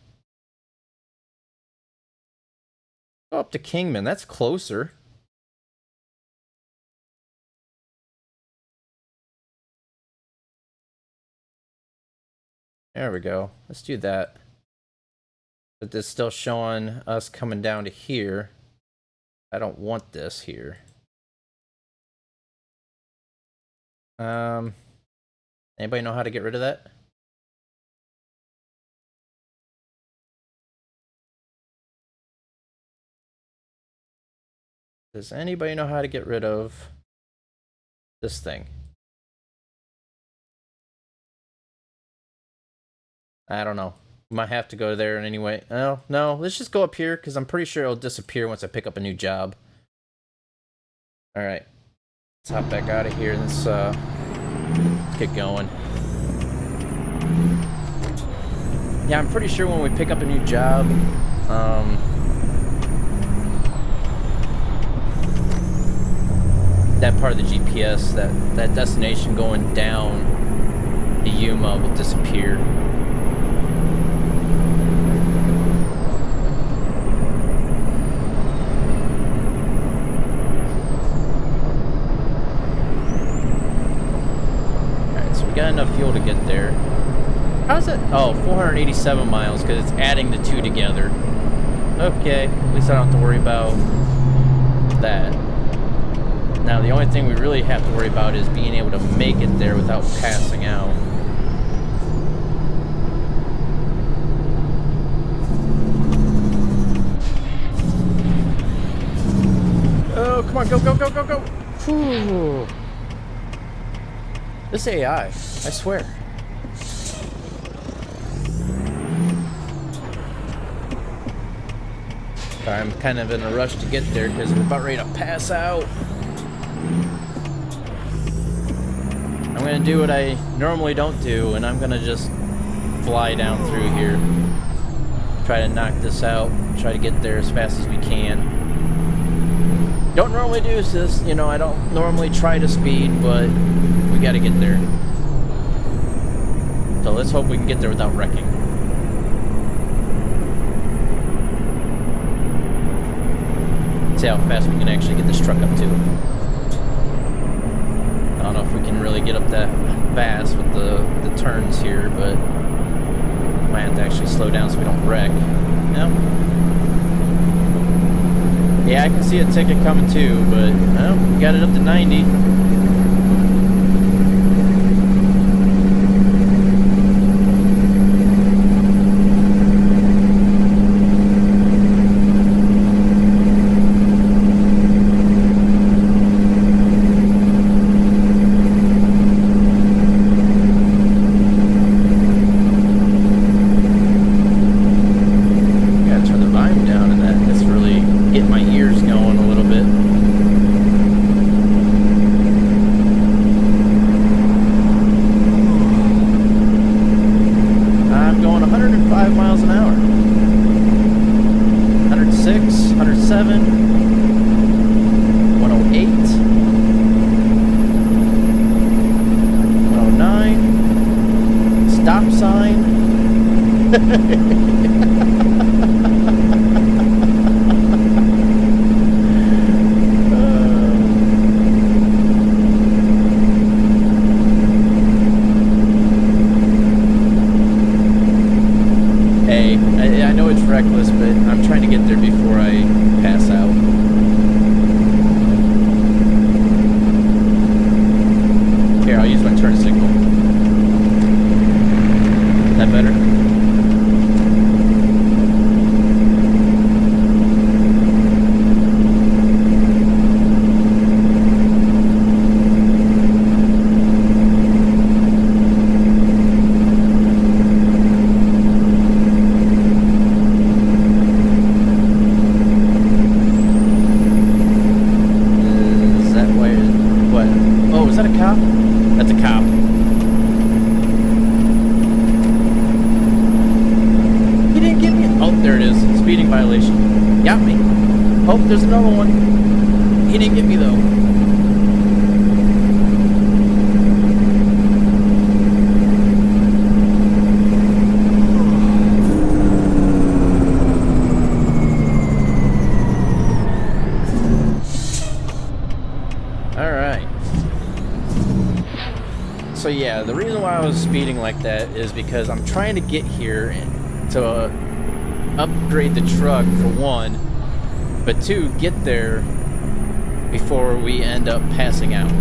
Go up to Kingman, that's closer. There we go. Let's do that. But this is still showing us coming down to here. I don't want this here. Anybody know how to get rid of that? Does anybody know how to get rid of this thing? I don't know. Might have to go there in any way. No, let's just go up here because I'm pretty sure it'll disappear once I pick up a new job. Alright. Let's hop back out of here and let's get going. Yeah, I'm pretty sure when we pick up a new job, that part of the GPS, that destination going down the Yuma will disappear. Alright, so we got enough fuel to get there. How's it? Oh, 487 miles because it's adding the two together. Okay, at least I don't have to worry about that. Now, the only thing we really have to worry about is being able to make it there without passing out. Oh, come on, go. Whew. This AI, I swear. Sorry, I'm kind of in a rush to get there because we're about ready to pass out. I'm going to do what I normally don't do, and I'm going to just fly down through here. Try to knock this out. Try to get there as fast as we can. Don't normally do this, you know, I don't normally try to speed, but we got to get there. So let's hope we can get there without wrecking. See how fast we can actually get this truck up to. I don't know if we can really get up that fast with the turns here, but might have to actually slow down so we don't wreck. No. Yeah, I can see a ticket coming too, but well, we got it up to 90. Reckless, but I'm trying to get there before I pass out. Here, I'll use my turn signal. Is that better? That's a cop. He didn't get me. Oh, there it is. Speeding violation. Got me. Oh, there's another one. He didn't get me though. So yeah, the reason why I was speeding like that is because I'm trying to get here to upgrade the truck for one, but two, get there before we end up passing out.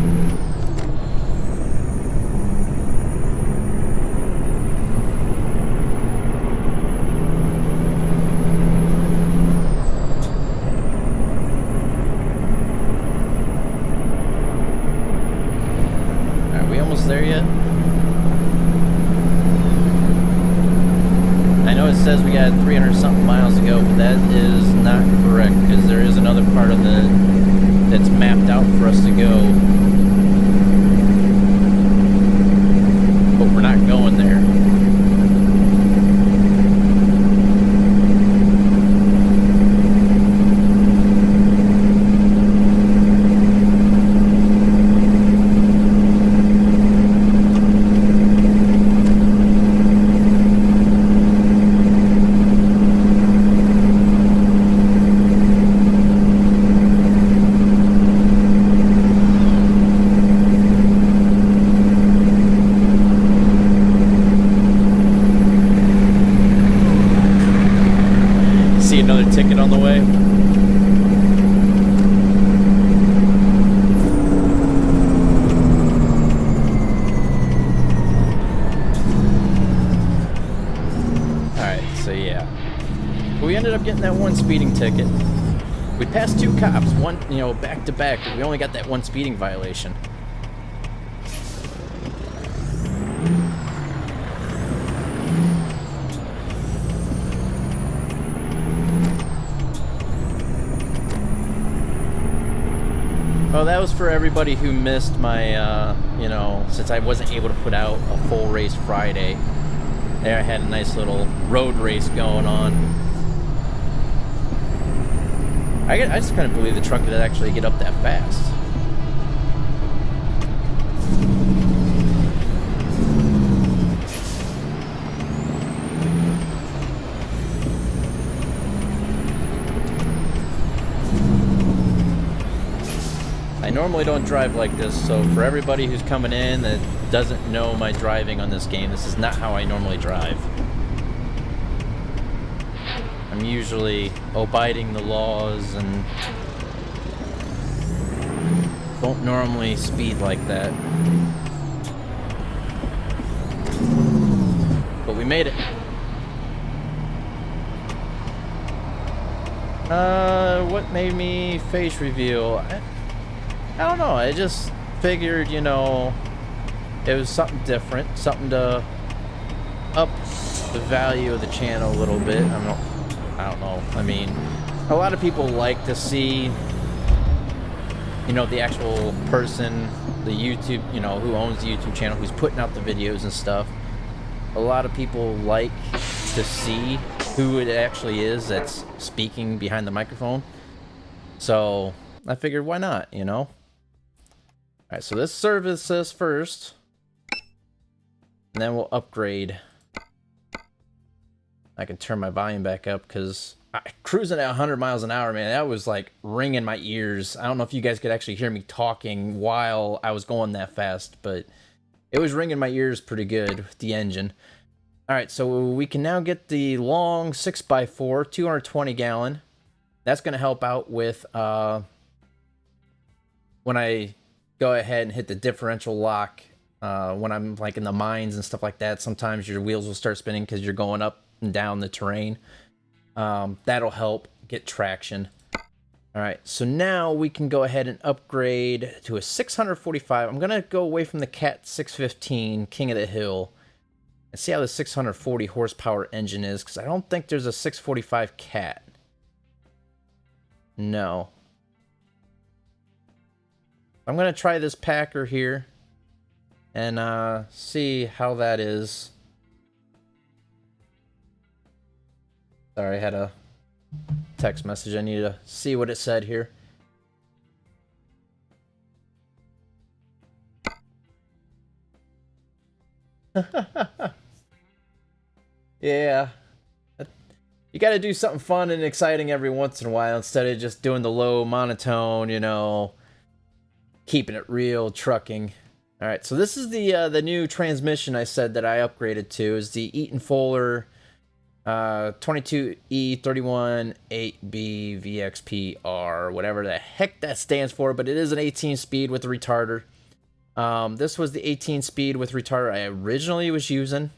There yet? I know it says we got 300 something miles to go, but that is not correct because there is another part of that's mapped out for us to go, but we're not going there. Another ticket on the way. Alright, so yeah. We ended up getting that one speeding ticket. We passed two cops, one, you know, back to back, but we only got that one speeding violation. Well, that was for everybody who missed my, you know, since I wasn't able to put out a full race Friday. There I had a nice little road race going on. I just couldn't believe the truck could actually get up that fast. I normally don't drive like this, so for everybody who's coming in that doesn't know my driving on this game, this is not how I normally drive. I'm usually abiding the laws and don't normally speed like that. But we made it. What made me face reveal? I don't know, I just figured, you know, it was something different, something to up the value of the channel a little bit. I don't know. I mean, a lot of people like to see, you know, the actual person, the YouTube, you know, who owns the YouTube channel, who's putting out the videos and stuff. A lot of people like to see who it actually is that's speaking behind the microphone. So I figured, why not, you know? All right, so let's service this first, and then we'll upgrade. I can turn my volume back up because cruising at 100 miles an hour, man, that was like ringing my ears. I don't know if you guys could actually hear me talking while I was going that fast, but it was ringing my ears pretty good with the engine. All right, so we can now get the long 6x4, 220 gallon. That's going to help out with when I go ahead and hit the differential lock. When I'm like in the mines and stuff like that, sometimes your wheels will start spinning because you're going up and down the terrain. That'll help get traction. All right, so now we can go ahead and upgrade to a 645. I'm gonna go away from the Cat 615 King of the Hill and see how the 640 horsepower engine is, because I don't think there's a 645 Cat. No. I'm gonna try this Packer here and see how that is. Sorry, I had a text message. I need to see what it said here. Yeah. You got to do something fun and exciting every once in a while instead of just doing the low monotone, you know, keeping it real trucking. All right, so this is the new transmission I said that I upgraded to, is the Eaton Fuller 22E31 8B VXPR, whatever the heck that stands for, but it is an 18 speed with a retarder. This was the 18 speed with retarder I originally was using.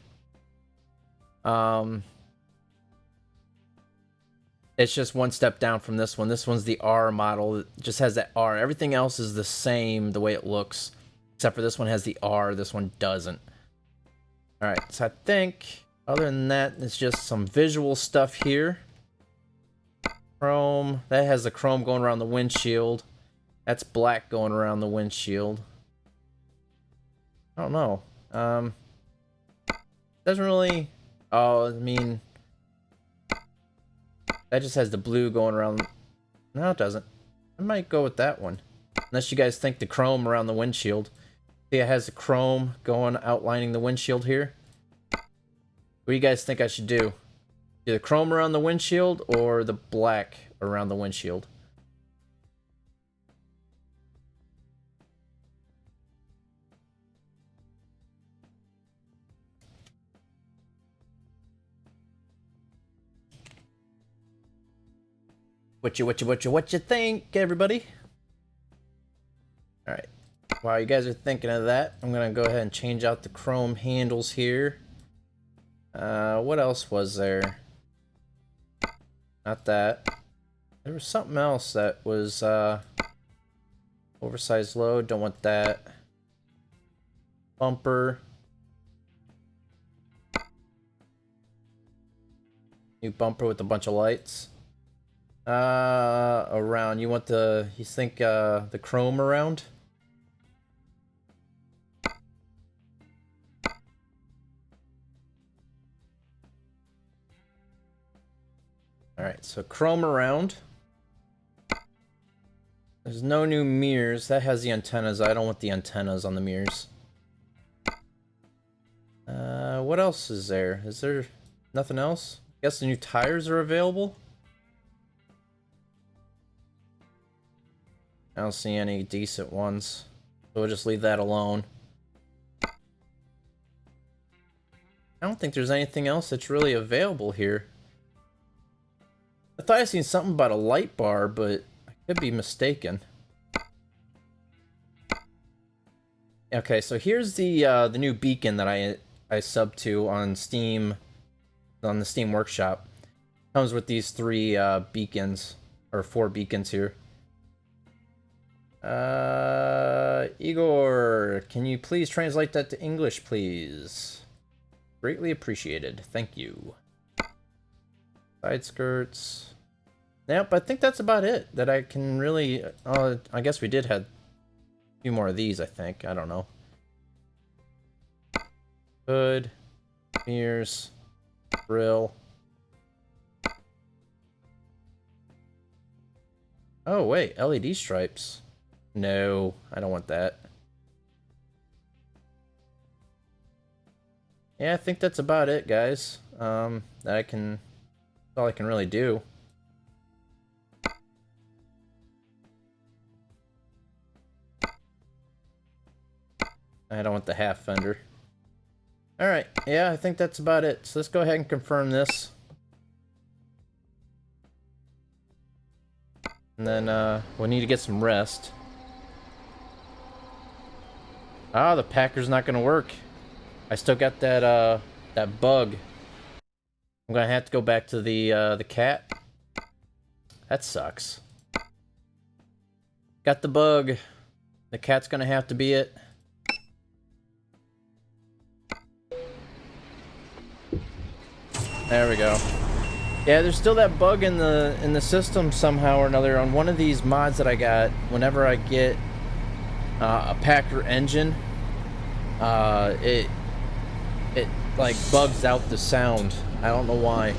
It's just one step down from this one. This one's the R model. It just has that R. Everything else is the same the way it looks, except for this one has the R. This one doesn't. All right, so I think other than that, it's just some visual stuff here. Chrome. That has the chrome going around the windshield. That's black going around the windshield. I don't know. Doesn't really... Oh, I mean... That just has the blue going around... No, it doesn't. I might go with that one. Unless you guys think the chrome around the windshield. See, it has the chrome going, outlining the windshield here. What do you guys think I should do? Do the chrome around the windshield or the black around the windshield? What you think, everybody? All right. While you guys are thinking of that, I'm gonna go ahead and change out the chrome handles here. What else was there? Not that. There was something else that was oversized load. Don't want that. Bumper. New bumper with a bunch of lights. Around. You want the, you think, the chrome around? Alright, so chrome around. There's no new mirrors. That has the antennas. I don't want the antennas on the mirrors. What else is there? Is there nothing else? I guess the new tires are available? I don't see any decent ones. So we'll just leave that alone. I don't think there's anything else that's really available here. I thought I seen something about a light bar, but I could be mistaken. Okay, so here's the new beacon that I subbed to on Steam, on the Steam Workshop. Comes with these 3 beacons, or 4 beacons here. Igor, can you please translate that to English, please? Greatly appreciated. Thank you. Side skirts. Yep, I think that's about it that I can really... I guess we did have a few more of these, I think. I don't know. Hood. Mirrors. Grill. Oh, wait. LED stripes. No, I don't want that. Yeah, I think that's about it, guys. That I can... That's all I can really do. I don't want the half fender. Alright, yeah, I think that's about it. So let's go ahead and confirm this. And then, we'll need to get some rest. Ah, the Packer's not gonna work. I still got that, that bug. I'm gonna have to go back to the cat. That sucks. Got the bug. The cat's gonna have to be it. There we go. Yeah, there's still that bug in the system somehow or another on one of these mods that I got. Whenever I get a Packer engine, it like bugs out the sound. I don't know why.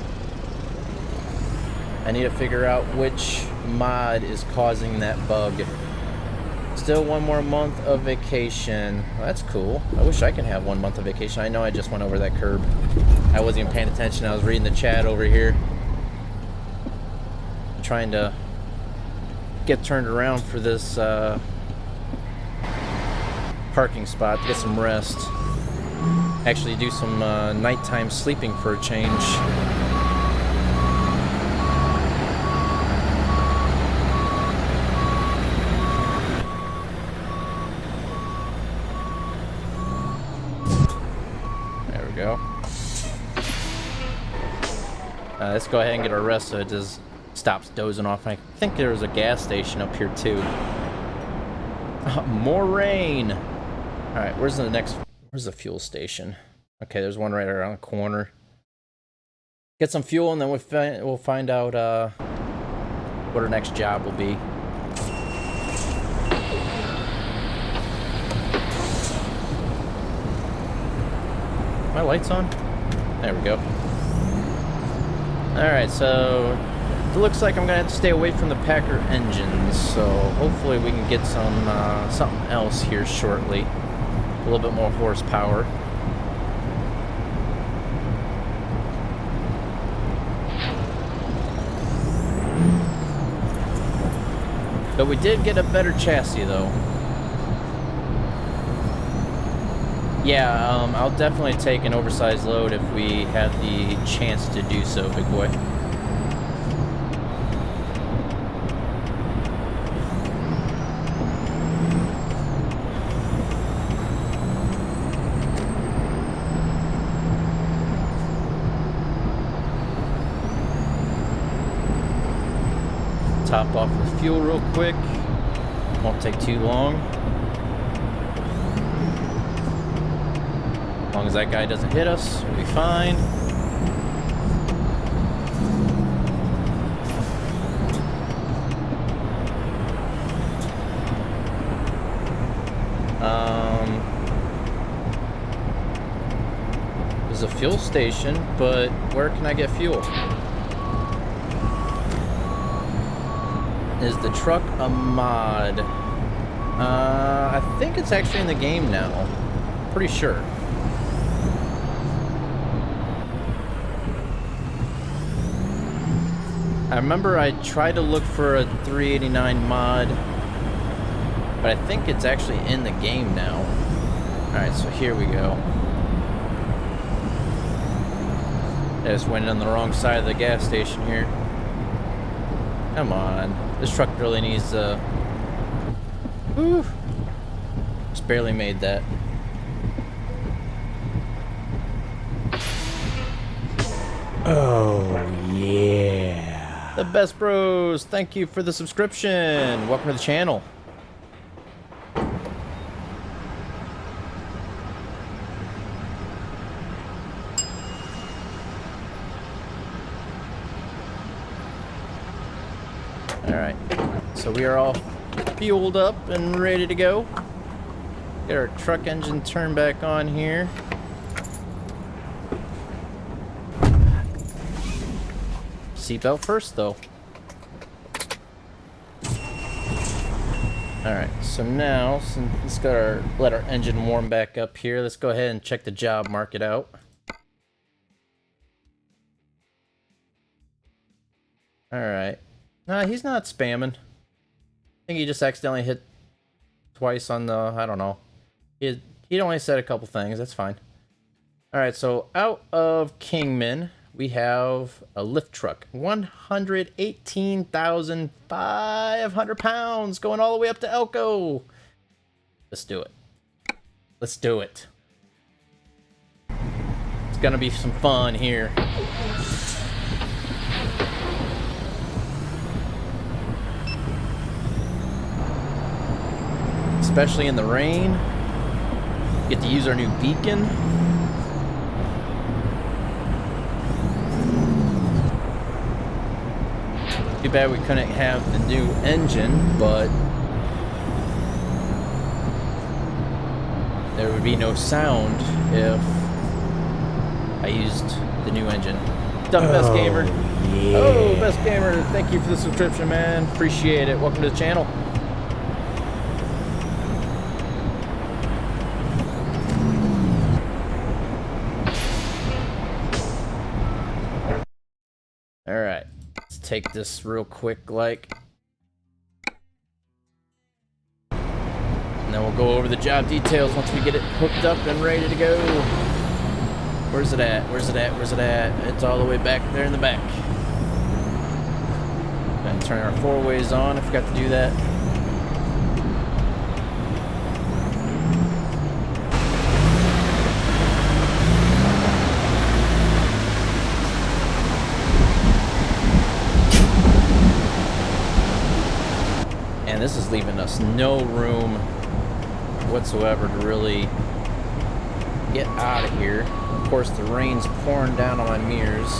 I need to figure out which mod is causing that bug. Still 1 more month of vacation. Well, that's cool. I wish I could have 1 month of vacation. I know I just went over that curb. I wasn't even paying attention. I was reading the chat over here. Trying to get turned around for this parking spot to get some rest. Actually do some nighttime sleeping for a change. There we go. Let's go ahead and get our rest so it just stops dozing off. I think there was a gas station up here too. More rain. All right, where's the fuel station? Okay, there's one right around the corner. Get some fuel and then we'll find out what our next job will be. My lights on? There we go. All right, so it looks like I'm gonna have to stay away from the Packer engines, so hopefully we can get some something else here shortly. A little bit more horsepower. But we did get a better chassis though. Yeah, I'll definitely take an oversized load if we have the chance to do so, big boy. Top off the fuel real quick. Won't take too long. As long as that guy doesn't hit us, we'll be fine. fuel station, but where can I get fuel? Is the truck a mod? I think it's actually in the game now. Pretty sure. I remember I tried to look for a 389 mod, but I think it's actually in the game now. Alright, so here we go. I just went on the wrong side of the gas station here. Come on. This truck really needs whew. Just barely made that. Oh, yeah. The Best Bros, thank you for the subscription. Welcome to the channel. Alright, so we are all fueled up and ready to go. Get our truck engine turned back on here. Seatbelt first, though. Alright, so now, let's let our engine warm back up here. Let's go ahead and check the job market out. Alright. Nah, he's not spamming. I think he just accidentally hit twice on the, I don't know. He only said a couple things, that's fine. Alright, so out of Kingman, we have a lift truck. 118,500 pounds going all the way up to Elko. Let's do it. Let's do it. It's gonna be some fun here. Especially in the rain. Get to use our new beacon. Too bad we couldn't have the new engine, but there would be no sound if I used the new engine. What's up, Best Gamer? Yeah. Oh, Best Gamer, thank you for the subscription, man. Appreciate it. Welcome to the channel. Alright, let's take this real quick, like. And then we'll go over the job details once we get it hooked up and ready to go. Where's it at? Where's it at? Where's it at? It's all the way back there in the back. And turn our four ways on. I forgot to do that. And this is leaving us no room whatsoever to really get out of here. Of course, the rain's pouring down on my mirrors.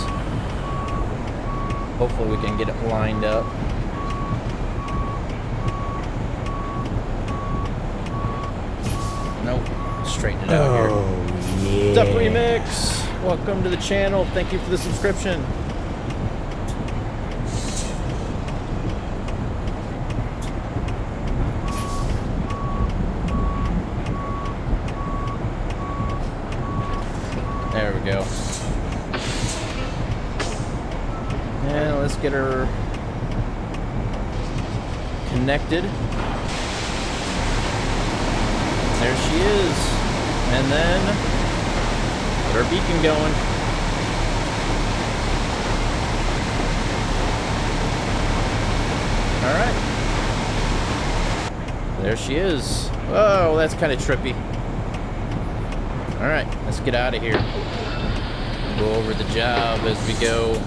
Hopefully we can get it lined up. Nope, straighten it out here. Yeah. What's up, Remix? Welcome to the channel. Thank you for the subscription. There we go. And let's get her connected. There she is. And then get our beacon going. Alright. There she is. Oh, that's kind of trippy. Alright, let's get out of here. Go over the job as we go.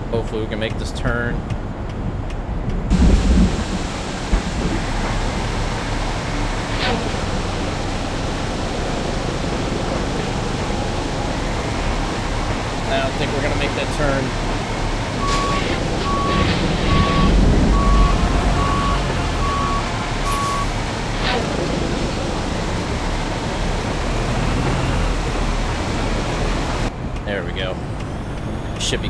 Hopefully we can make this turn. I don't think we're gonna make that turn.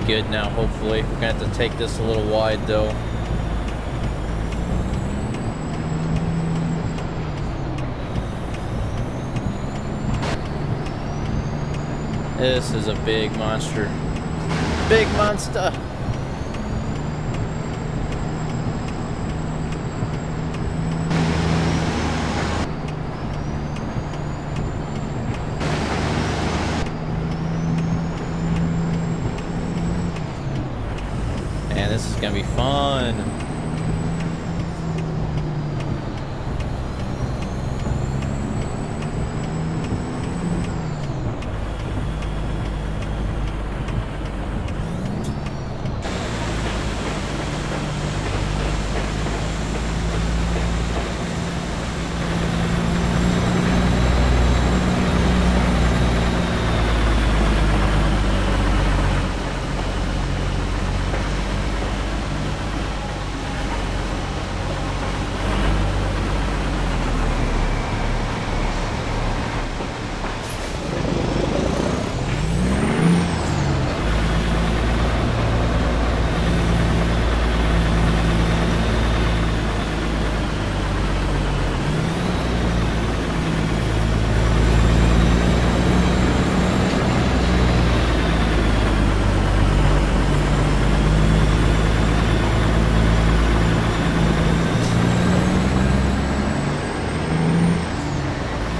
good now, hopefully. We're gonna have to take this a little wide, though. This is a big monster. Big monster! Man, this is gonna be fun.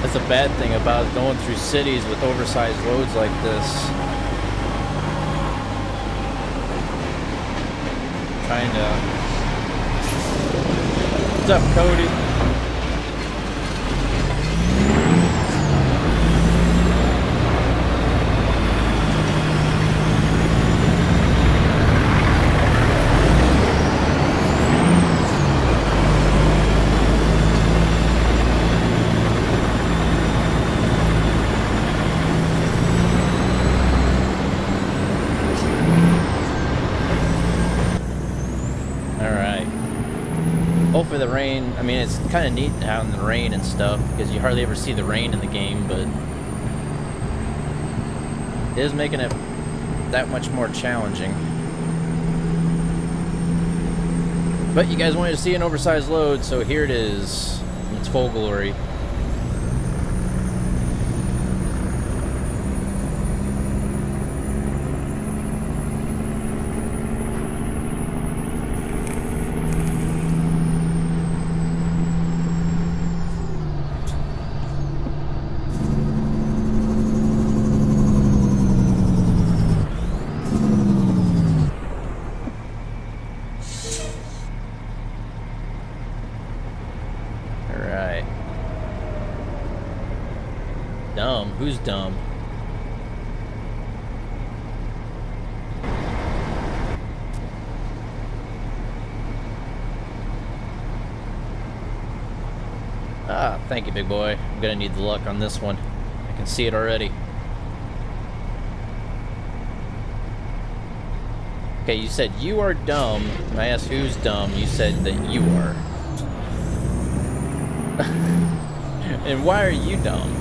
That's a bad thing about going through cities with oversized loads like this. Trying to... What's up, Cody? Hopefully the rain, I mean, it's kind of neat having the rain and stuff because you hardly ever see the rain in the game, but it is making it that much more challenging. But you guys wanted to see an oversized load, so here it is in its full glory. Dumb? Who's dumb? Ah, thank you, big boy. I'm gonna need the luck on this one. I can see it already. Okay, you said you are dumb. I asked who's dumb. You said that you are. And why are you dumb?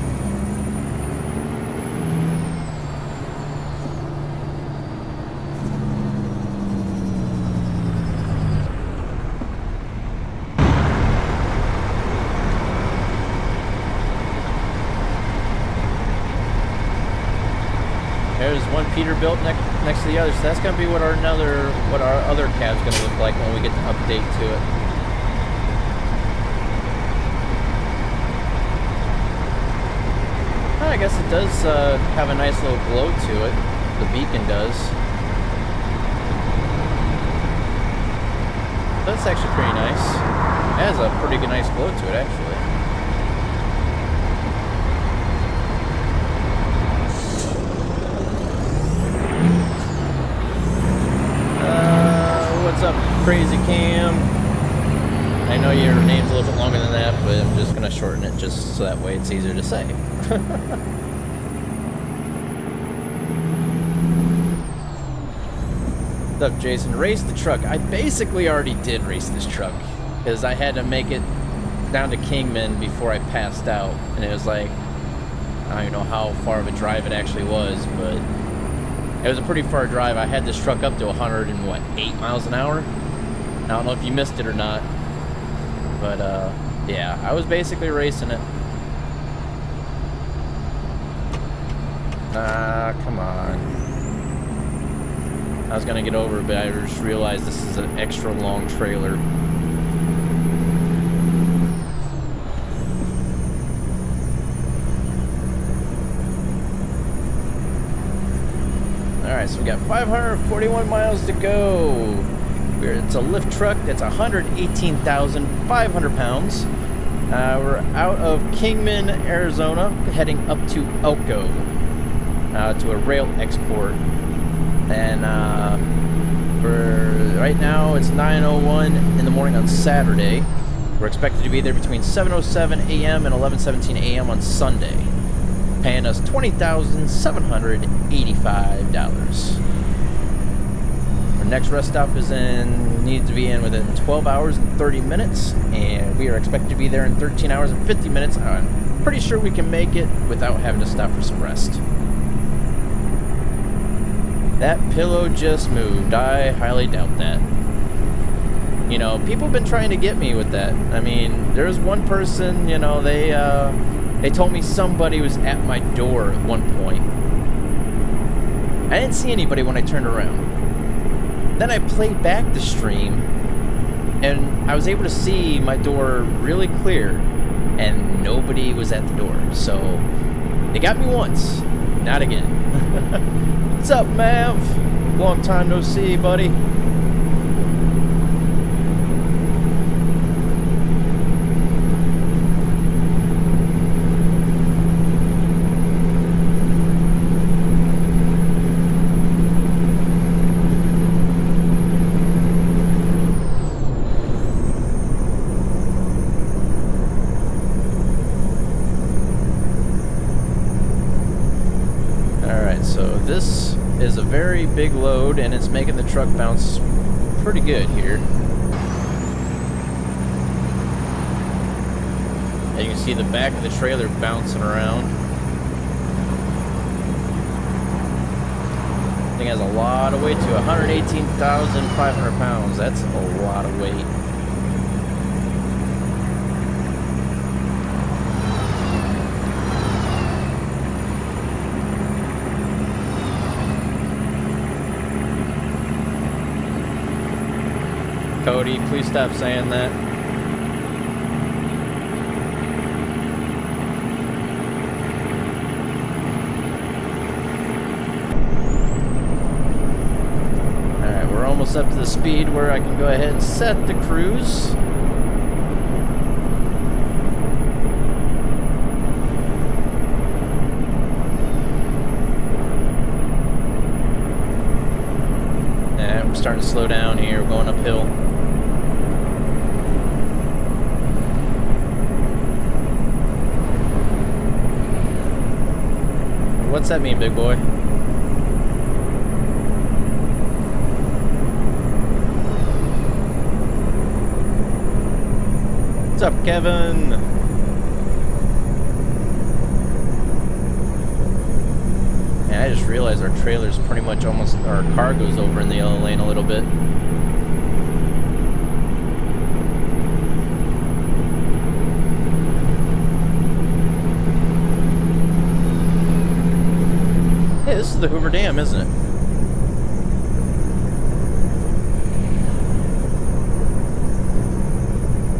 There's one Peterbilt next to the other, so that's gonna be what our other cab's gonna look like when we get the update to it. I guess it does have a nice little glow to it. The beacon does. That's actually pretty nice. It has a pretty good, nice glow to it, actually. What's up, Crazy Cam? I know your name's a little bit longer than that, but I'm just gonna shorten it just so that way it's easier to say. What's up, Jason? Race the truck. I basically already did race this truck because I had to make it down to Kingman before I passed out, and it was like, I don't even know how far of a drive it actually was, but It was a pretty far drive. I had this truck up to 8 miles an hour. I don't know if you missed it or not, but yeah, I was basically racing it. Ah, come on. I was gonna get over it, but I just realized this is an extra long trailer. Alright, so we got 541 miles to go. It's a lift truck that's 118,500 pounds. We're out of Kingman, Arizona, heading up to Elko to a rail export. And right now it's 9:01 in the morning on Saturday. We're expected to be there between 7:07 a.m. and 11:17 a.m. on Sunday, paying us $20,785. Our next rest stop needs to be in within 12 hours and 30 minutes, and we are expected to be there in 13 hours and 50 minutes. I'm pretty sure we can make it without having to stop for some rest. That pillow just moved. I highly doubt that. You know, people have been trying to get me with that. I mean, there's one person, you know, they told me somebody was at my door at one point. I didn't see anybody when I turned around. Then I played back the stream, and I was able to see my door really clear, and nobody was at the door. So, they got me once, not again. What's up, Mav? Long time no see, buddy. This is a very big load, and it's making the truck bounce pretty good here. And you can see the back of the trailer bouncing around. The thing has a lot of weight to 118,500 pounds. That's a lot of weight. Cody, please stop saying that. Alright, we're almost up to the speed where I can go ahead and set the cruise. Yeah, we're starting to slow down here, we're going uphill. What's that mean, big boy? What's up, Kevin? Yeah, I just realized our trailer's pretty much almost, our car goes over in the yellow lane a little bit. Hey, this is the Hoover Dam, isn't it?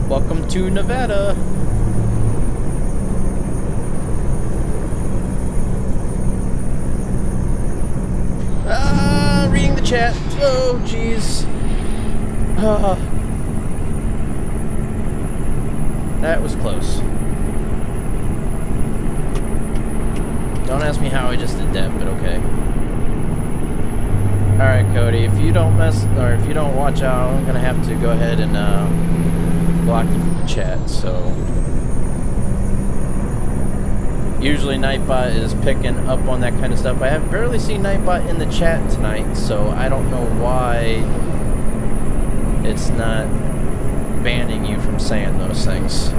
Welcome to Nevada. Reading the chat. Oh, jeez. That was close. Don't ask me how I just did that, but okay. Alright, Cody, if you don't if you don't watch out, I'm gonna have to go ahead and block you from the chat, so. Usually Nightbot is picking up on that kind of stuff. I have barely seen Nightbot in the chat tonight, so I don't know why it's not banning you from saying those things.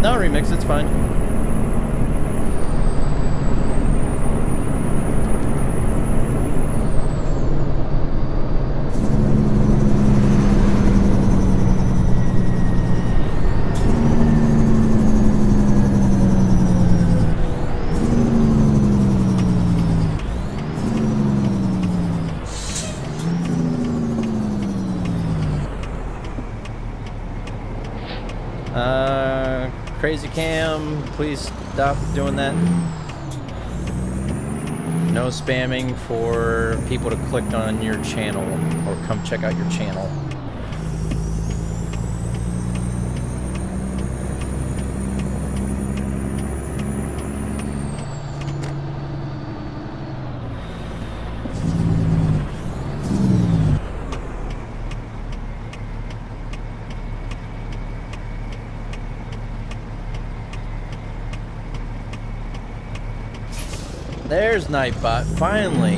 No, Remix, it's fine. Crazy Cam, please stop doing that. No spamming for people to click on your channel or come check out your channel. There's Nightbot, finally.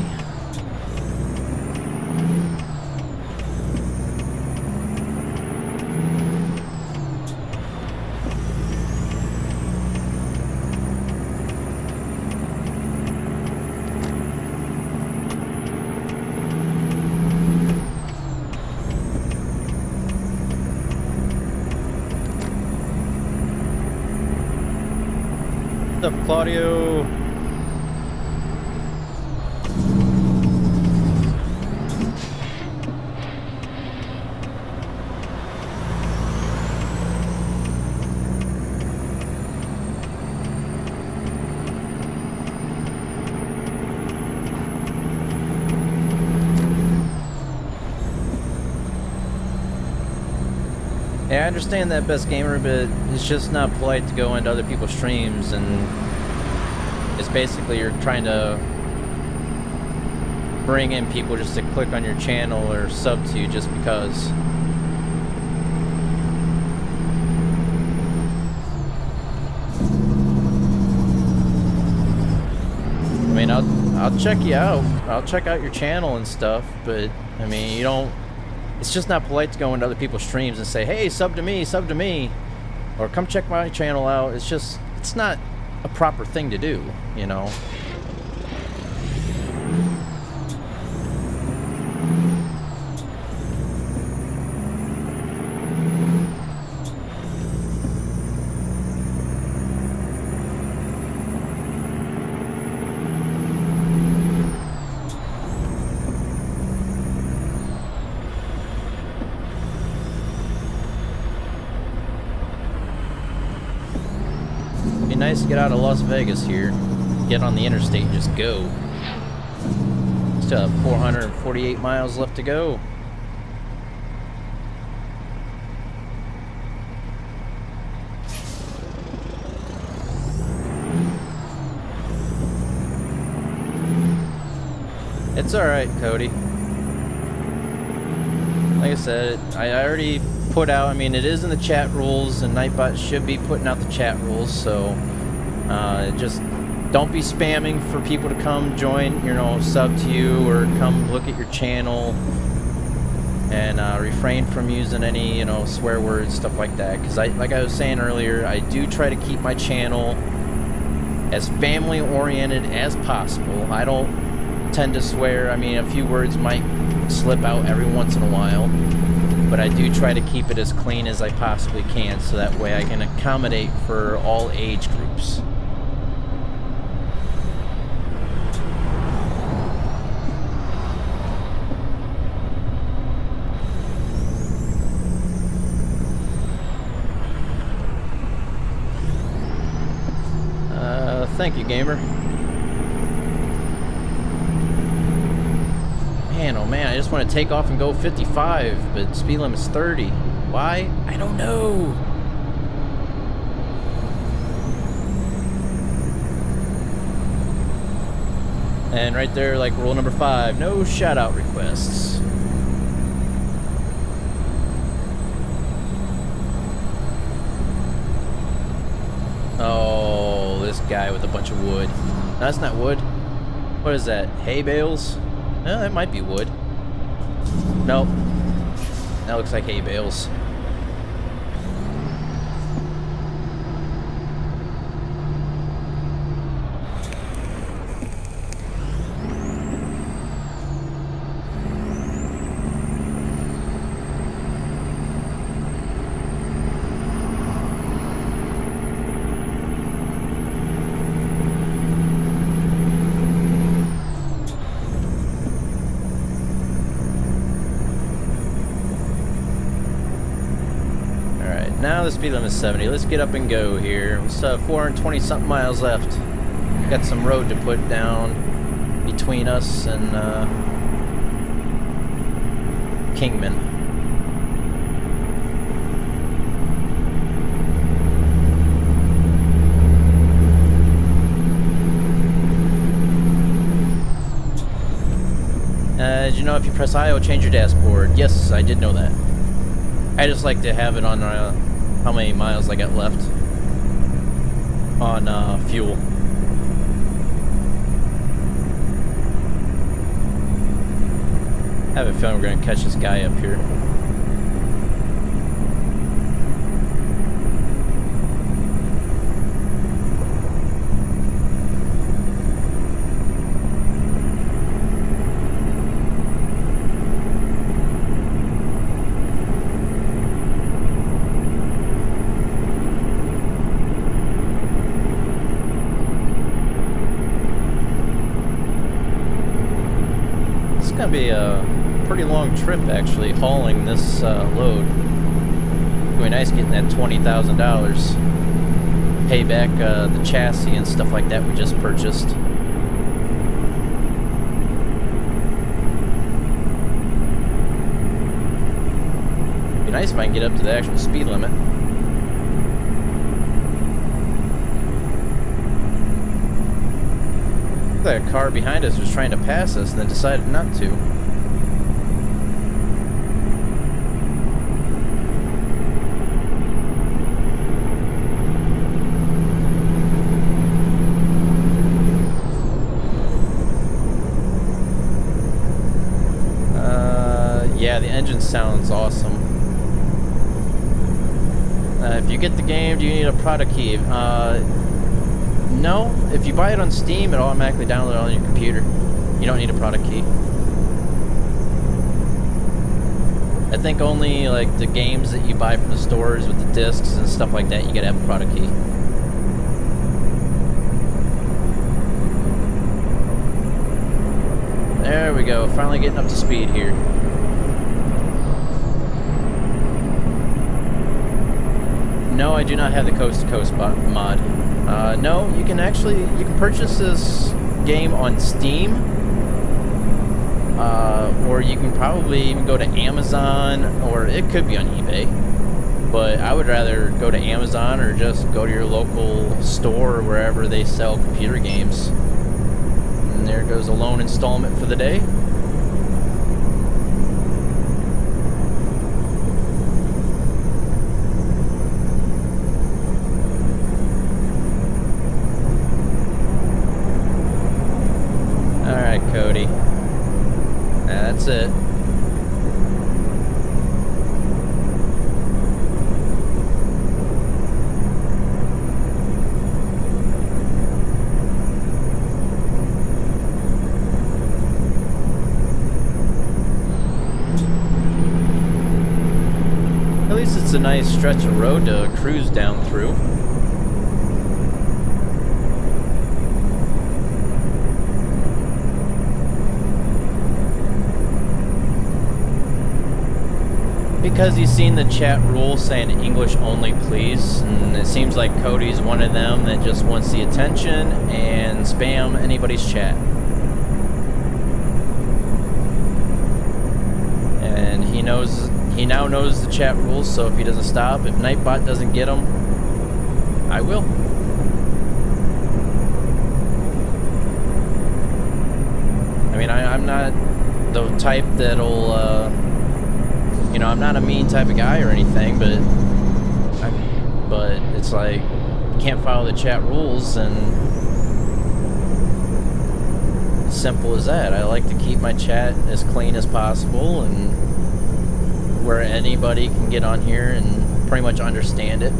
What's up, Claudio? Yeah, I understand that, Best Gamer, but it's just not polite to go into other people's streams, and it's basically you're trying to bring in people just to click on your channel or sub to you just because. I mean, I'll check you out. I'll check out your channel and stuff, but I mean, you don't. It's just not polite to go into other people's streams and say, hey, sub to me, or come check my channel out. It's just, it's not a proper thing to do, you know? Nice to get out of Las Vegas here, get on the interstate and just go. Still have 448 miles left to go. It's alright, Cody. Like I said, I already put out, I mean, it is in the chat rules, and Nightbot should be putting out the chat rules, so just don't be spamming for people to come join, you know, sub to you or come look at your channel, and refrain from using any, you know, swear words, stuff like that, because like I was saying earlier, I do try to keep my channel as family oriented as possible. I don't tend to swear. I mean, a few words might slip out every once in a while, but I do try to keep it as clean as I possibly can, so that way I can accommodate for all age groups. Thank you, gamer. Man, oh man, I just want to take off and go 55, but speed limit's 30. Why? I don't know. And right there, like rule number 5, no shout-out requests. Oh, this guy with a bunch of wood. No, that's not wood. What is that? Hay bales? No, that might be wood. Nope. That looks like hay bales. Now the speed limit is 70. Let's get up and go here. We still have 420 something miles left. Got some road to put down between us and Kingman. Did you know if you press I, it'll change your dashboard? Yes, I did know that. I just like to have it on how many miles I got left on fuel. I have a feeling we're going to catch this guy up here. Gonna be a pretty long trip actually hauling this load. It'll be nice getting that $20,000. Pay back the chassis and stuff like that we just purchased. Be nice if I can get up to the actual speed limit. That car behind us was trying to pass us and then decided not to. Yeah, the engine sounds awesome. If you get the game, do you need a product key? No, if you buy it on Steam, it automatically downloads it on your computer. You don't need a product key. I think only like the games that you buy from the stores with the discs and stuff like that, you gotta have a product key. There we go, finally getting up to speed here. No, I do not have the Coast to Coast mod. No, you can purchase this game on Steam, or you can probably even go to Amazon, or it could be on eBay, but I would rather go to Amazon or just go to your local store or wherever they sell computer games. And there goes a loan installment for the day. Cody. That's it. At least it's a nice stretch of road to cruise down through. Because he's seen the chat rule saying English only please, and it seems like Cody's one of them that just wants the attention and spam anybody's chat. And he now knows the chat rules, so if he doesn't stop, if Nightbot doesn't get him, I will. I mean, I'm not the type that'll you know, I'm not a mean type of guy or anything, but it's like, you can't follow the chat rules, and simple as that. I like to keep my chat as clean as possible, and where anybody can get on here and pretty much understand it.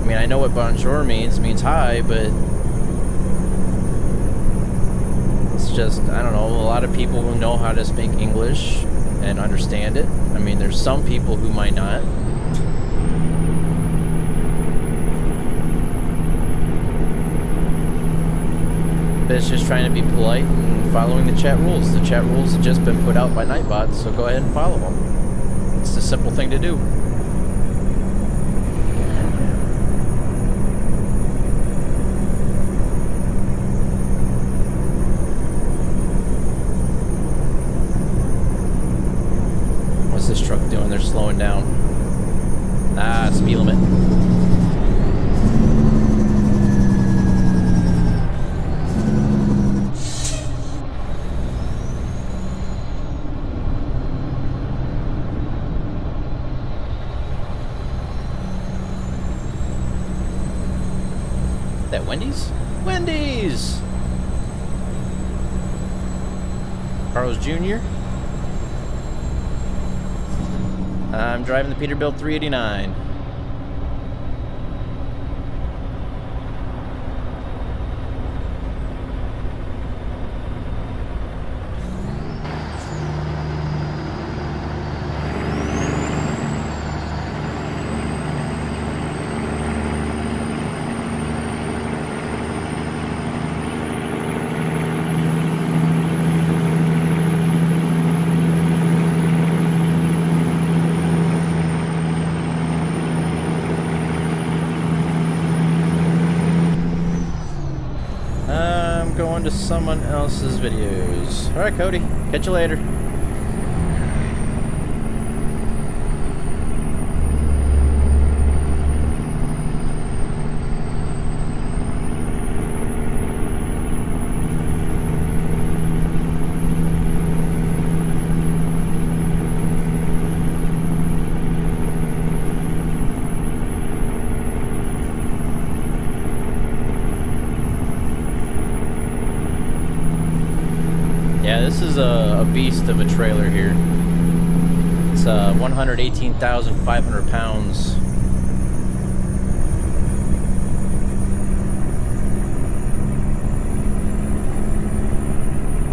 I mean, I know what bonjour means hi, but it's just, I don't know, a lot of people who know how to speak English and understand it. I mean, there's some people who might not. But it's just trying to be polite and following the chat rules. The chat rules have just been put out by Nightbot, so go ahead and follow them. It's a simple thing to do. What's this truck doing? They're slowing down. Ah, speed limit. That Wendy's? Wendy's! Carl's Jr. I'm driving the Peterbilt 389. Going to someone else's videos. All right, Cody. Catch you later. Yeah, this is a beast of a trailer here. It's 118,500 pounds.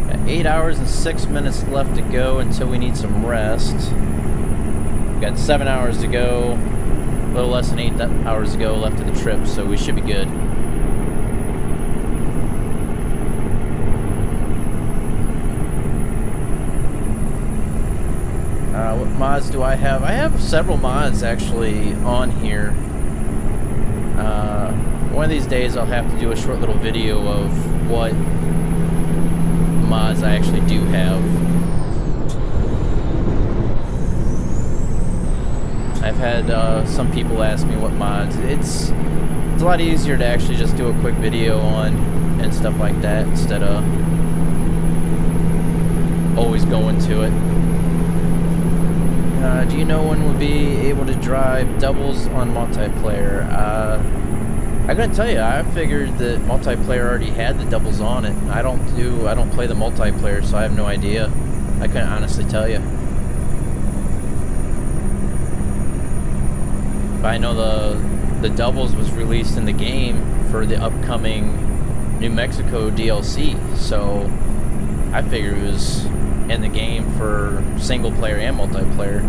Got 8 hours and 6 minutes left to go until we need some rest. Got 7 hours to go, a little less than 8 hours to go left of the trip, so we should be good. What mods do I have? I have several mods actually on here. One of these days I'll have to do a short little video of what mods I actually do have. I've had some people ask me what mods. It's a lot easier to actually just do a quick video on and stuff like that instead of always going to it. Do you know when we'll be able to drive doubles on multiplayer? I couldn't tell you. I figured that multiplayer already had the doubles on it. I don't play the multiplayer, so I have no idea. I couldn't honestly tell you. But I know the doubles was released in the game for the upcoming New Mexico DLC, so I figured it was in the game for single player and multiplayer.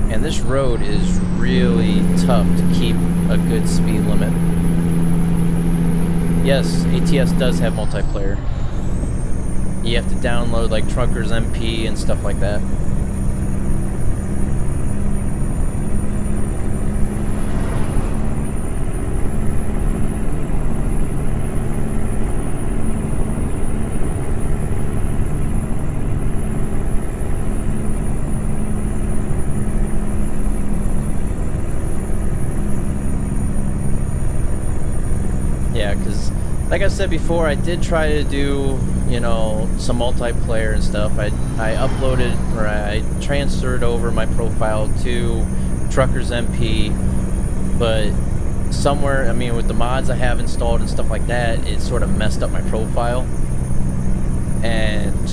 And this road is really tough to keep a good speed limit. Yes, ATS does have multiplayer. You have to download like Truckers MP and stuff like that. Yeah, because like I said before, I did try to do, you know, some multiplayer and stuff. I uploaded, or I transferred over my profile to Truckers MP, but somewhere, I mean, with the mods I have installed and stuff like that, it sort of messed up my profile, and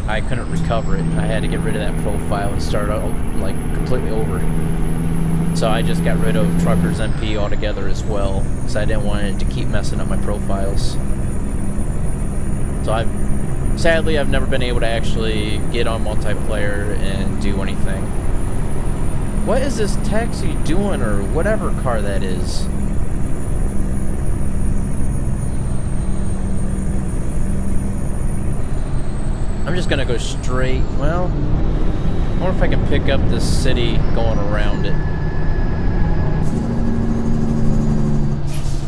I couldn't recover it. I had to get rid of that profile and start out, like, completely over. So I just got rid of Truckers MP altogether as well, because I didn't want it to keep messing up my profiles. So sadly I've never been able to actually get on multiplayer and do anything. What is this taxi doing, or whatever car that is? I'm just gonna go straight. Well, I wonder if I can pick up this city going around it.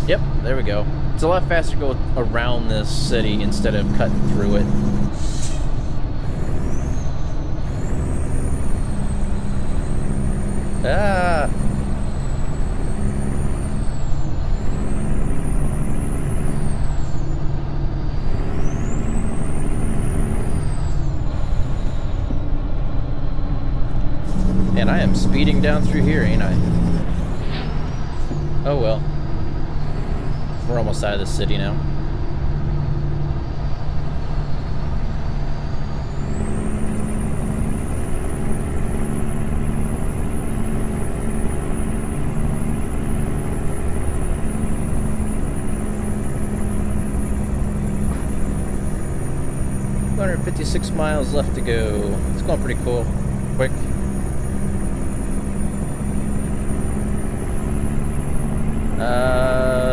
Yep, there we go. It's a lot faster to go around this city instead of cutting through it. Ah! And I am speeding down through here, ain't I? Oh well. We're almost out of the city now. $256 miles left to go. It's going pretty cool. Quick.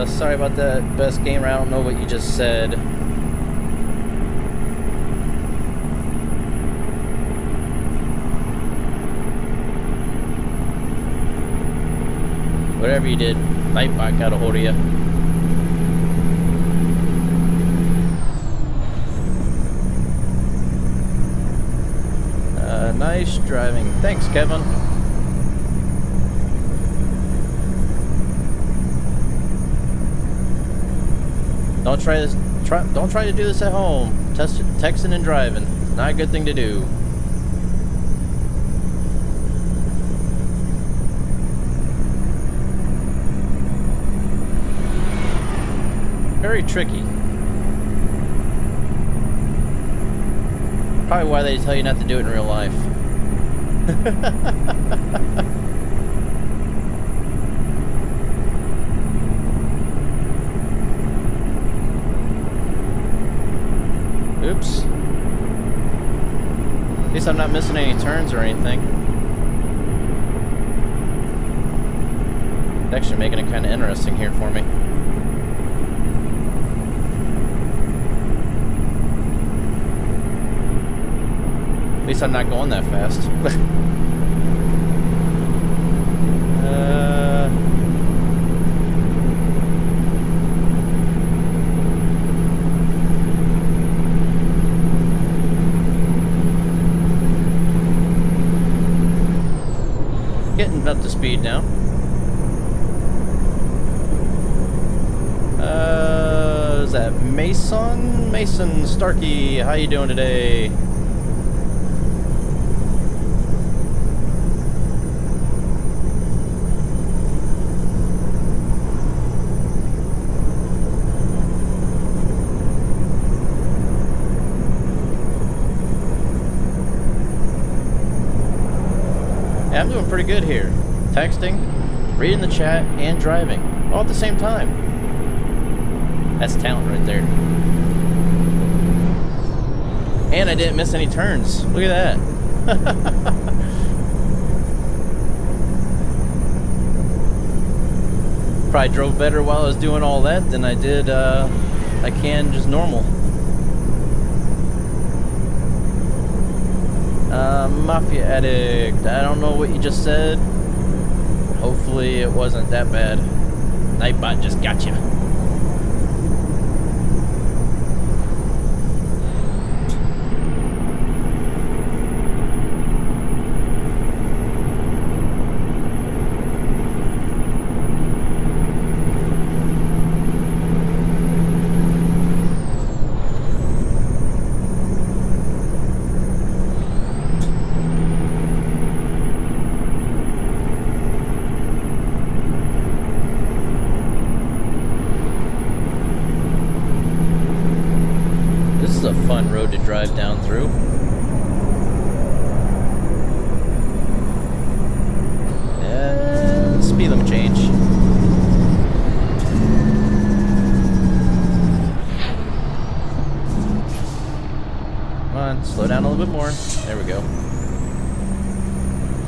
Sorry about that, best gamer. I don't know what you just said. Whatever you did, Nightbot got a hold of you. Nice driving. Thanks, Kevin. Don't try this. Don't try to do this at home. Texting and driving. It's not a good thing to do. Very tricky. Probably why they tell you not to do it in real life. Oops. At least I'm not missing any turns or anything. It's actually making it kind of interesting here for me. At least I'm not going that fast. Getting up to speed now. Is that Mason? Mason Starkey, how you doing today? I'm doing pretty good here. Texting, reading the chat, and driving. All at the same time. That's talent right there. And I didn't miss any turns. Look at that. Probably drove better while I was doing all that than I did, I can just normal. Mafia Addict, I don't know what you just said. Hopefully it wasn't that bad. Nightbot just got you. Fun road to drive down through. And speed limit change. Come on, slow down a little bit more. There we go.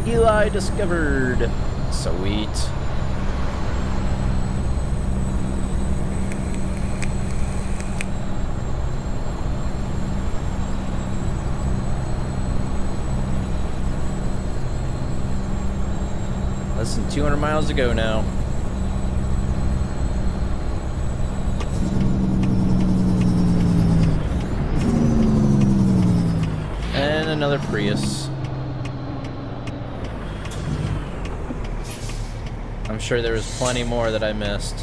Eli discovered. Sweet. Less than 200 miles to go now. another Prius. I'm sure there was plenty more that I missed.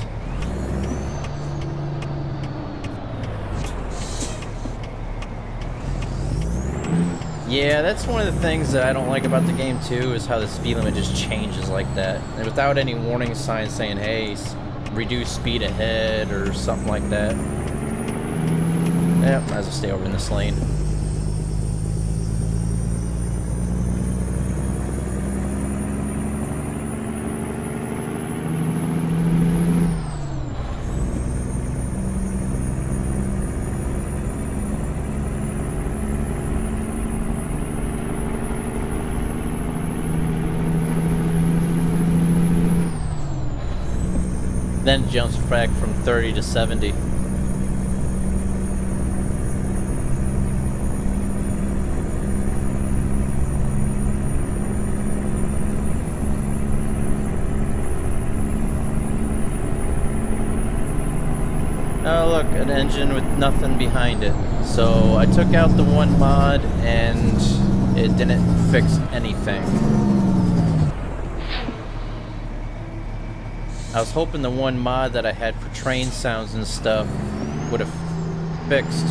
Yeah, that's one of the things that I don't like about the game too, is how the speed limit just changes like that. And without any warning signs saying, hey, reduce speed ahead or something like that. Yeah, might as well stay over in this lane. Then jumps back from 30 to 70. Oh look, an engine with nothing behind it. So I took out the one mod and it didn't fix anything. I was hoping the one mod that I had for train sounds and stuff would have fixed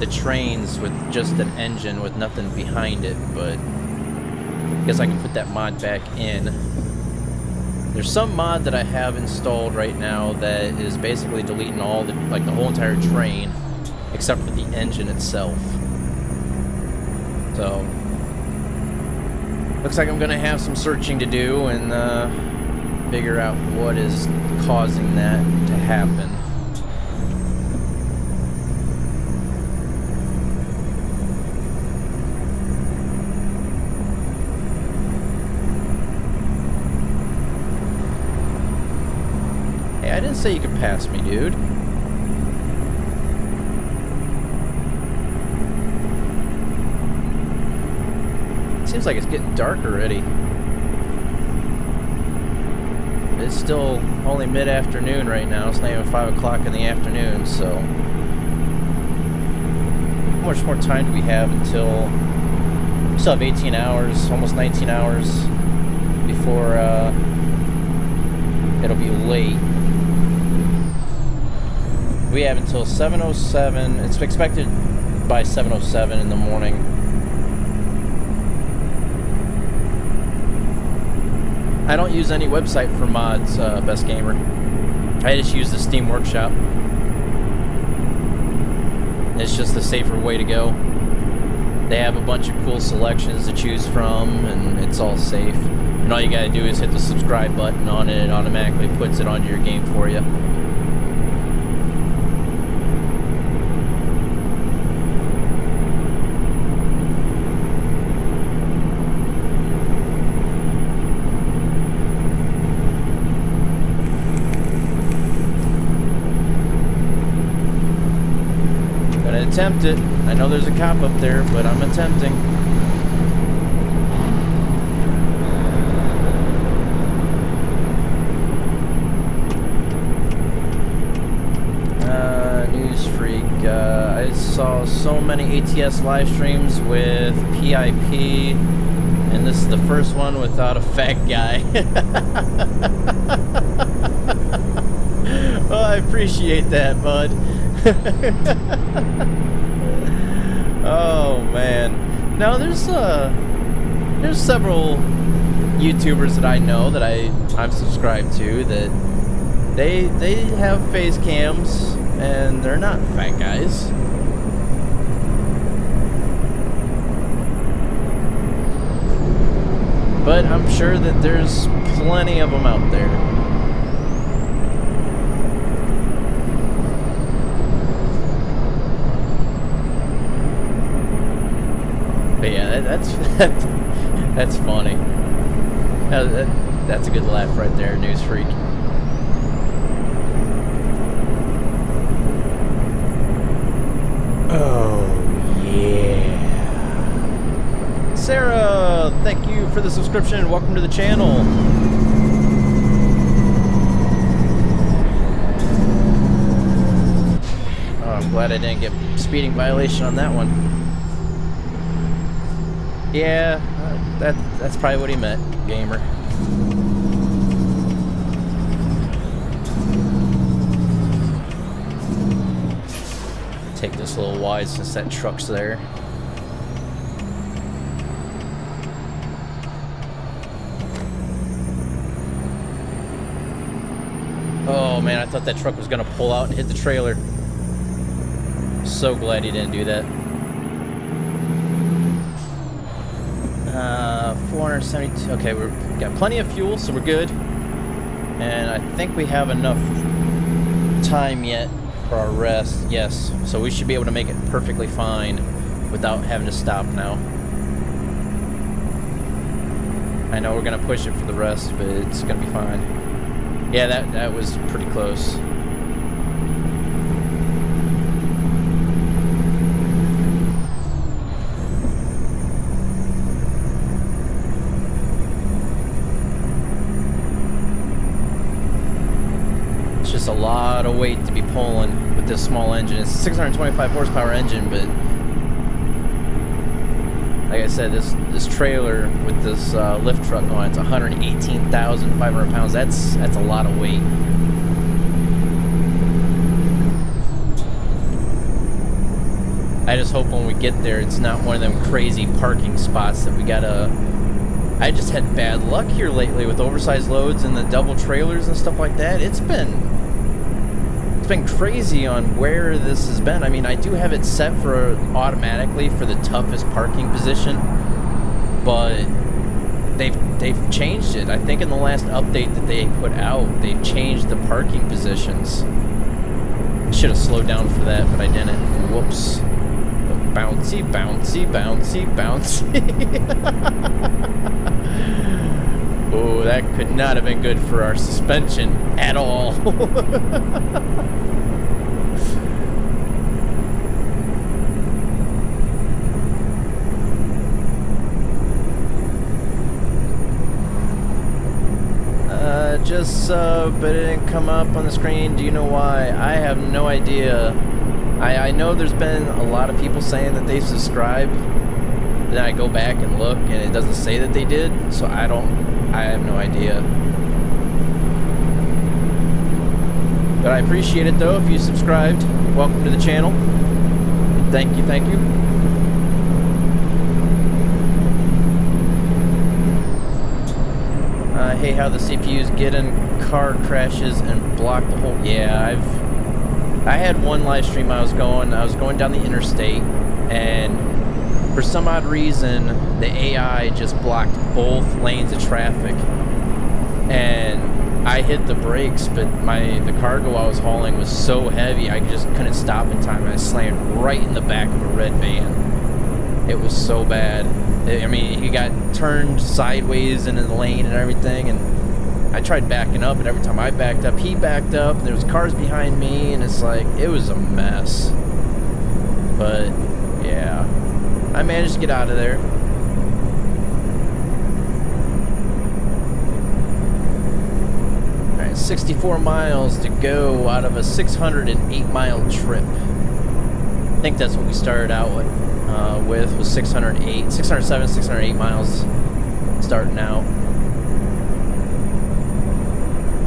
the trains with just an engine with nothing behind it, but I guess I can put that mod back in. There's some mod that I have installed right now that is basically deleting all the, like the whole entire train, except for the engine itself. So, looks like I'm gonna have some searching to do and figure out what is causing that to happen. Hey, I didn't say you could pass me, dude. Seems like it's getting dark already. It's still only mid-afternoon right now. It's not even 5 o'clock in the afternoon, so how much more time do we have until we still have 18 hours, almost 19 hours before it'll be late. We have until 7:07. It's expected by 7:07 in the morning. I don't use any website for mods, Best Gamer. I just use the Steam Workshop. It's just the safer way to go. They have a bunch of cool selections to choose from, and it's all safe. And all you gotta do is hit the subscribe button on it, it automatically puts it onto your game for you. Attempt it. I know there's a cop up there, but I'm attempting. News freak. I saw so many ATS live streams with PIP, and this is the first one without a fat guy. Well, I appreciate that, bud. Oh man. Now there's several YouTubers that I know that I'm subscribed to that they have face cams and they're not fat guys. But I'm sure that there's plenty of them out there. But yeah, that's funny. That's a good laugh right there, news freak. Oh, yeah. Sarah, thank you for the subscription. Welcome to the channel. Oh, I'm glad I didn't get speeding violation on that one. Yeah, that's probably what he meant, gamer. Take this a little wide since that truck's there. Oh man, I thought that truck was gonna pull out and hit the trailer. So glad he didn't do that. 472. Okay, we've got plenty of fuel, so we're good. And I think we have enough time yet for our rest. Yes, so we should be able to make it perfectly fine without having to stop now. I know we're gonna push it for the rest, but it's gonna be fine. Yeah, that was pretty close. It's just a lot of weight to be pulling with this small engine. It's a 625 horsepower engine, but like I said, this trailer with this lift truck on it's 118,500 pounds. That's a lot of weight. I just hope when we get there, it's not one of them crazy parking spots that we gotta. I just had bad luck here lately with oversized loads and the double trailers and stuff like that. It's been crazy on where this has been. I mean, I do have it set for automatically for the toughest parking position, but they've changed it. I think in the last update that they put out, they've changed the parking positions. I should have slowed down for that, but I didn't. Whoops. Bouncy, bouncy, bouncy, bouncy. Oh, that could not have been good for our suspension at all. Just but it didn't come up on the screen. Do you know why? I have no idea. I know there's been a lot of people saying that they subscribed. Then I go back and look and it doesn't say that they did, so I have no idea. But I appreciate it though if you subscribed. Welcome to the channel. Thank you, thank you. I hate how the CPUs get in car crashes and block the whole. Yeah, I had one live stream I was going down the interstate, and for some odd reason the AI just blocked both lanes of traffic, and I hit the brakes, but the cargo I was hauling was so heavy I just couldn't stop in time, and I slammed right in the back of a red van. It was so bad. I mean, he got turned sideways into the lane and everything, and I tried backing up, and every time I backed up, he backed up, and there was cars behind me, and it's like, it was a mess. But, yeah. I managed to get out of there. Alright, 64 miles to go out of a 608-mile trip. I think that's what we started out with was 607, 608 miles starting out.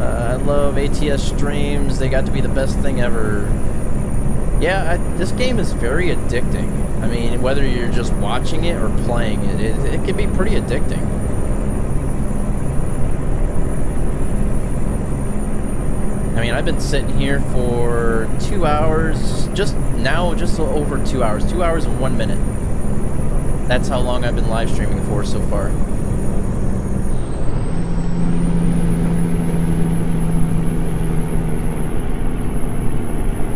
I love ATS streams. They got to be the best thing ever. Yeah, this game is very addicting. I mean, whether you're just watching it or playing it, it can be pretty addicting. I mean, I've been sitting here for 2 hours, just over 2 hours. 2 hours and 1 minute. That's how long I've been live streaming for so far.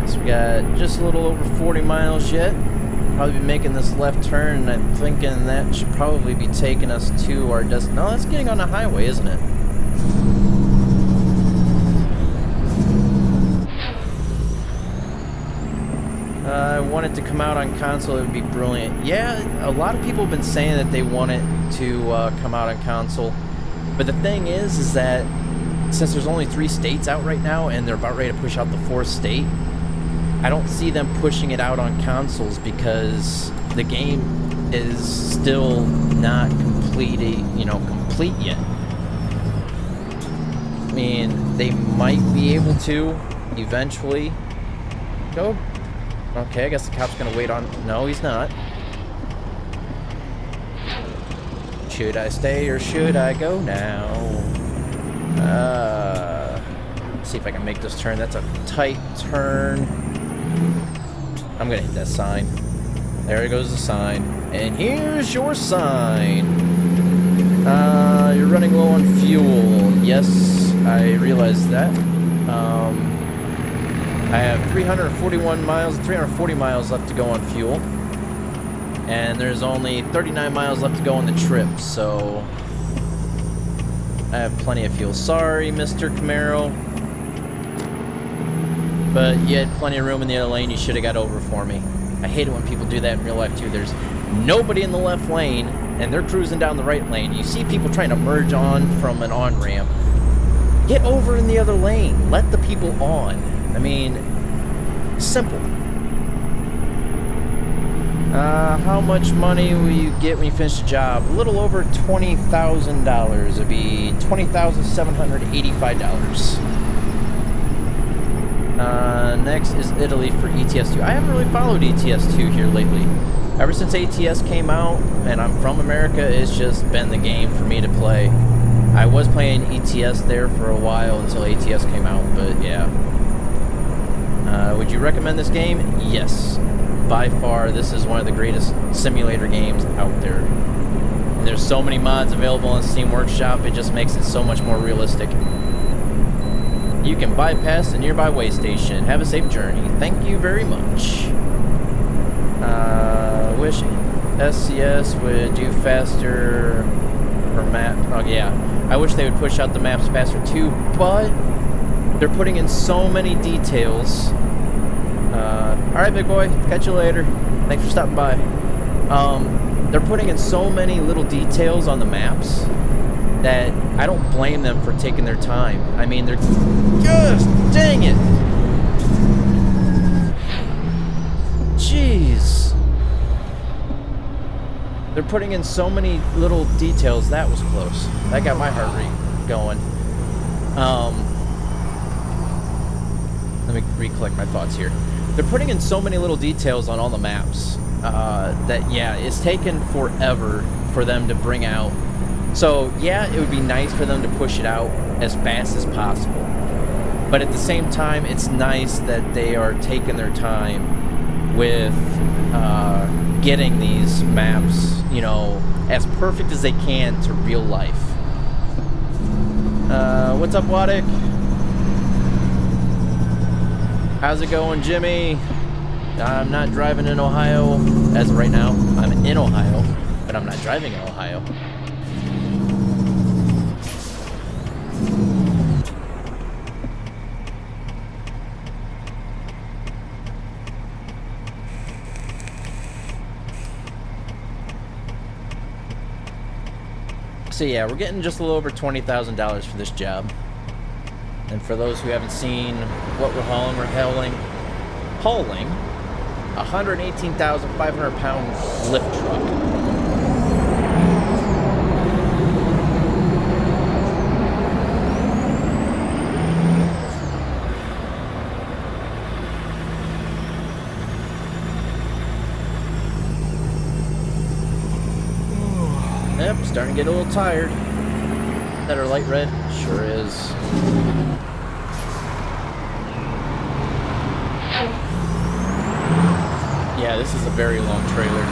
So we got just a little over 40 miles yet. Probably be making this left turn, and I'm thinking that should probably be taking us to our destination. No, that's getting on the highway, isn't it? I want it to come out on console. It would be brilliant. Yeah, a lot of people have been saying that they want it to come out on console. But the thing is that since there's only 3 states out right now, and they're about ready to push out the 4th state, I don't see them pushing it out on consoles because the game is still not complete yet. I mean, they might be able to eventually. Go. Okay, I guess the cop's gonna wait on. No, he's not. Should I stay or should I go now? Let's see if I can make this turn. That's a tight turn. I'm gonna hit that sign. There goes the sign. And here's your sign. You're running low on fuel. Yes, I realize that. I have 341 miles, 340 miles left to go on fuel. And there's only 39 miles left to go on the trip, so I have plenty of fuel. Sorry, Mr. Camaro. But you had plenty of room in the other lane. You should have got over for me. I hate it when people do that in real life, too. There's nobody in the left lane, and they're cruising down the right lane. You see people trying to merge on from an on-ramp. Get over in the other lane. Let the people on. I mean, simple. How much money will you get when you finish the job? A little over $20,000. It'd be $20,785. Next is Italy for ETS2. I haven't really followed ETS2 here lately. Ever since ATS came out, and I'm from America, it's just been the game for me to play. I was playing ETS there for a while until ATS came out, but yeah. Would you recommend this game? Yes. By far, this is one of the greatest simulator games out there. And there's so many mods available on Steam Workshop, it just makes it so much more realistic. You can bypass the nearby way station. Have a safe journey. Thank you very much. Wish SCS would do faster for map. Oh yeah, I wish they would push out the maps faster too, but they're putting in so many details. Alright, big boy, catch you later. Thanks for stopping by. They're putting in so many little details on the maps that I don't blame them for taking their time. I mean, they're just, dang it. Jeez. They're putting in so many little details. That was close. That got my heart rate going. Let me recollect my thoughts here. They're putting in so many little details on all the maps that, yeah, it's taken forever for them to bring out. So, yeah, it would be nice for them to push it out as fast as possible. But at the same time, it's nice that they are taking their time with getting these maps, you know, as perfect as they can to real life. What's up, Waddick? How's it going, Jimmy? I'm not driving in Ohio as of right now. I'm in Ohio, but I'm not driving in Ohio. So yeah, we're getting just a little over $20,000 for this job. And for those who haven't seen what we're hauling a 118,500 pound lift truck. Yep, starting to get a little tired. That our light red? Sure is. Yeah, this is a very long trailer.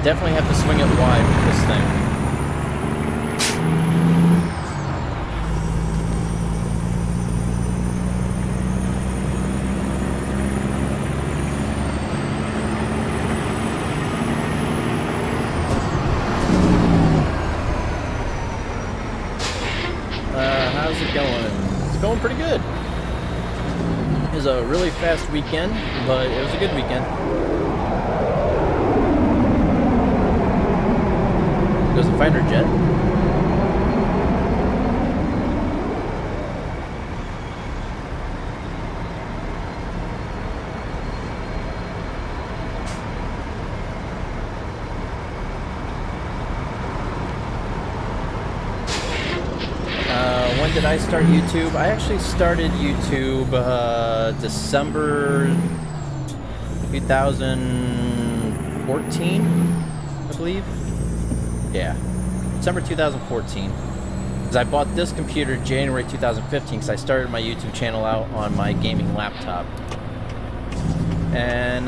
Definitely have to swing it wide with this thing. How's it going? It's going pretty good. It was a really fast weekend, but it was a good weekend. There's a fighter jet. when did I start YouTube? I actually started YouTube December 2014, I believe. Yeah, December 2014. Because I bought this computer January 2015 because I started my YouTube channel out on my gaming laptop. And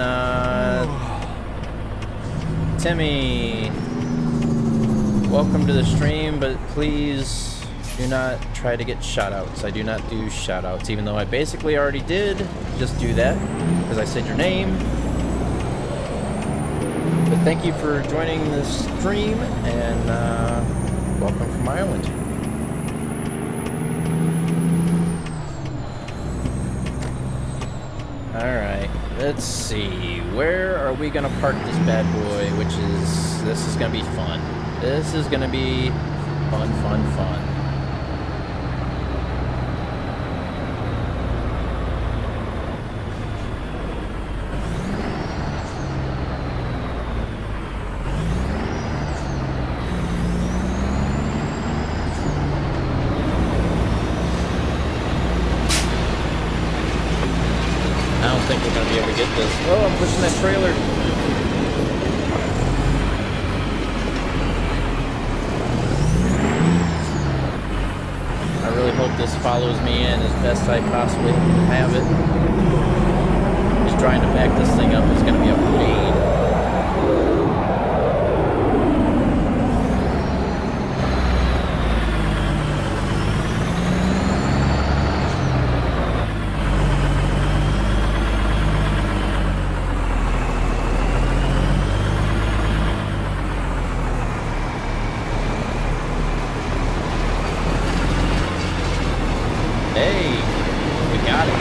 Timmy, welcome to the stream, but please do not try to get shoutouts. I do not do shoutouts, even though I basically already did just do that because I said your name. But thank you for joining this stream, and welcome from Ireland. Alright, let's see. Where are we gonna park this bad boy? This is gonna be fun. This is gonna be fun. I don't think we're gonna be able to get this. Oh, I'm pushing that trailer. I really hope this follows me in as best I possibly have it. Just trying to back this thing up is gonna be a pain. Hey, we got it.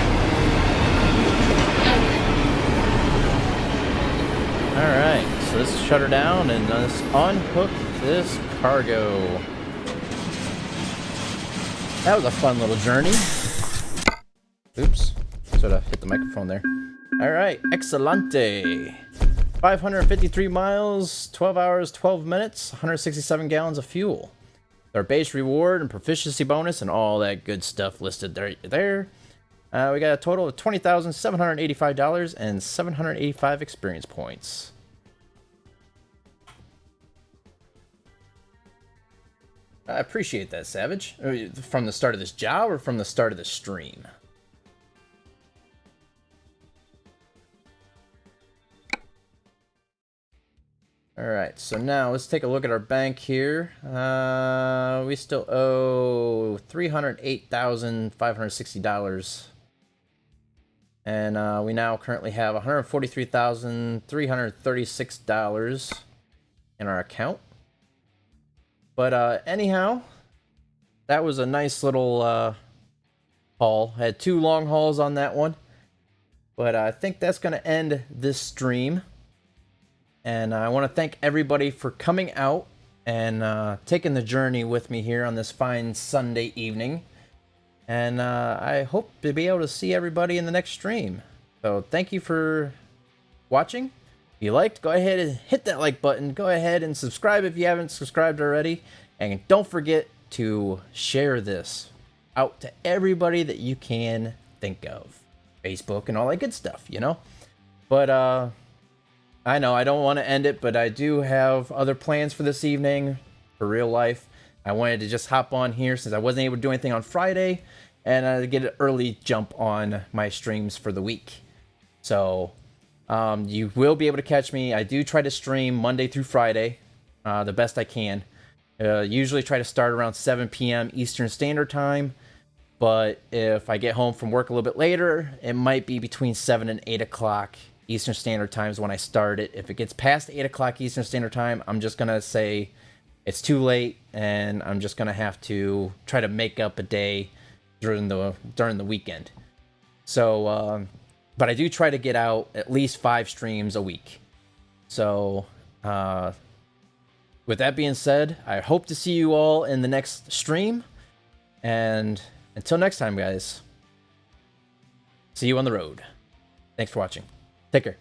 Alright, so let's shut her down and let's unhook this cargo. That was a fun little journey. Oops, sort of hit the microphone there. Alright, excelente. 553 miles, 12 hours, 12 minutes, 167 gallons of fuel. Our base reward and proficiency bonus and all that good stuff listed there. We got a total of $20,785 and 785 experience points. I appreciate that, Savage. From the start of this job or from the start of the stream? Alright, so now let's take a look at our bank here. We still owe $308,560. And we now currently have $143,336 in our account. But anyhow, that was a nice little haul. Had 2 long hauls on that one. But I think that's going to end this stream. And I want to thank everybody for coming out and taking the journey with me here on this fine Sunday evening. And I hope to be able to see everybody in the next stream. So thank you for watching. If you liked, go ahead and hit that like button. Go ahead and subscribe if you haven't subscribed already. And don't forget to share this out to everybody that you can think of. Facebook and all that good stuff, you know? But I know I don't want to end it, but I do have other plans for this evening, for real life. I wanted to just hop on here since I wasn't able to do anything on Friday, and get an early jump on my streams for the week. So, you will be able to catch me. I do try to stream Monday through Friday, the best I can. Usually try to start around 7 p.m. Eastern Standard Time, but if I get home from work a little bit later, it might be between 7 and 8 o'clock Eastern Standard Time is when I start it. If it gets past 8 o'clock Eastern Standard Time, I'm just going to say it's too late, and I'm just going to have to try to make up a day during the weekend. So, but I do try to get out at least 5 streams a week. So, with that being said, I hope to see you all in the next stream. And until next time, guys, see you on the road. Thanks for watching. Take care.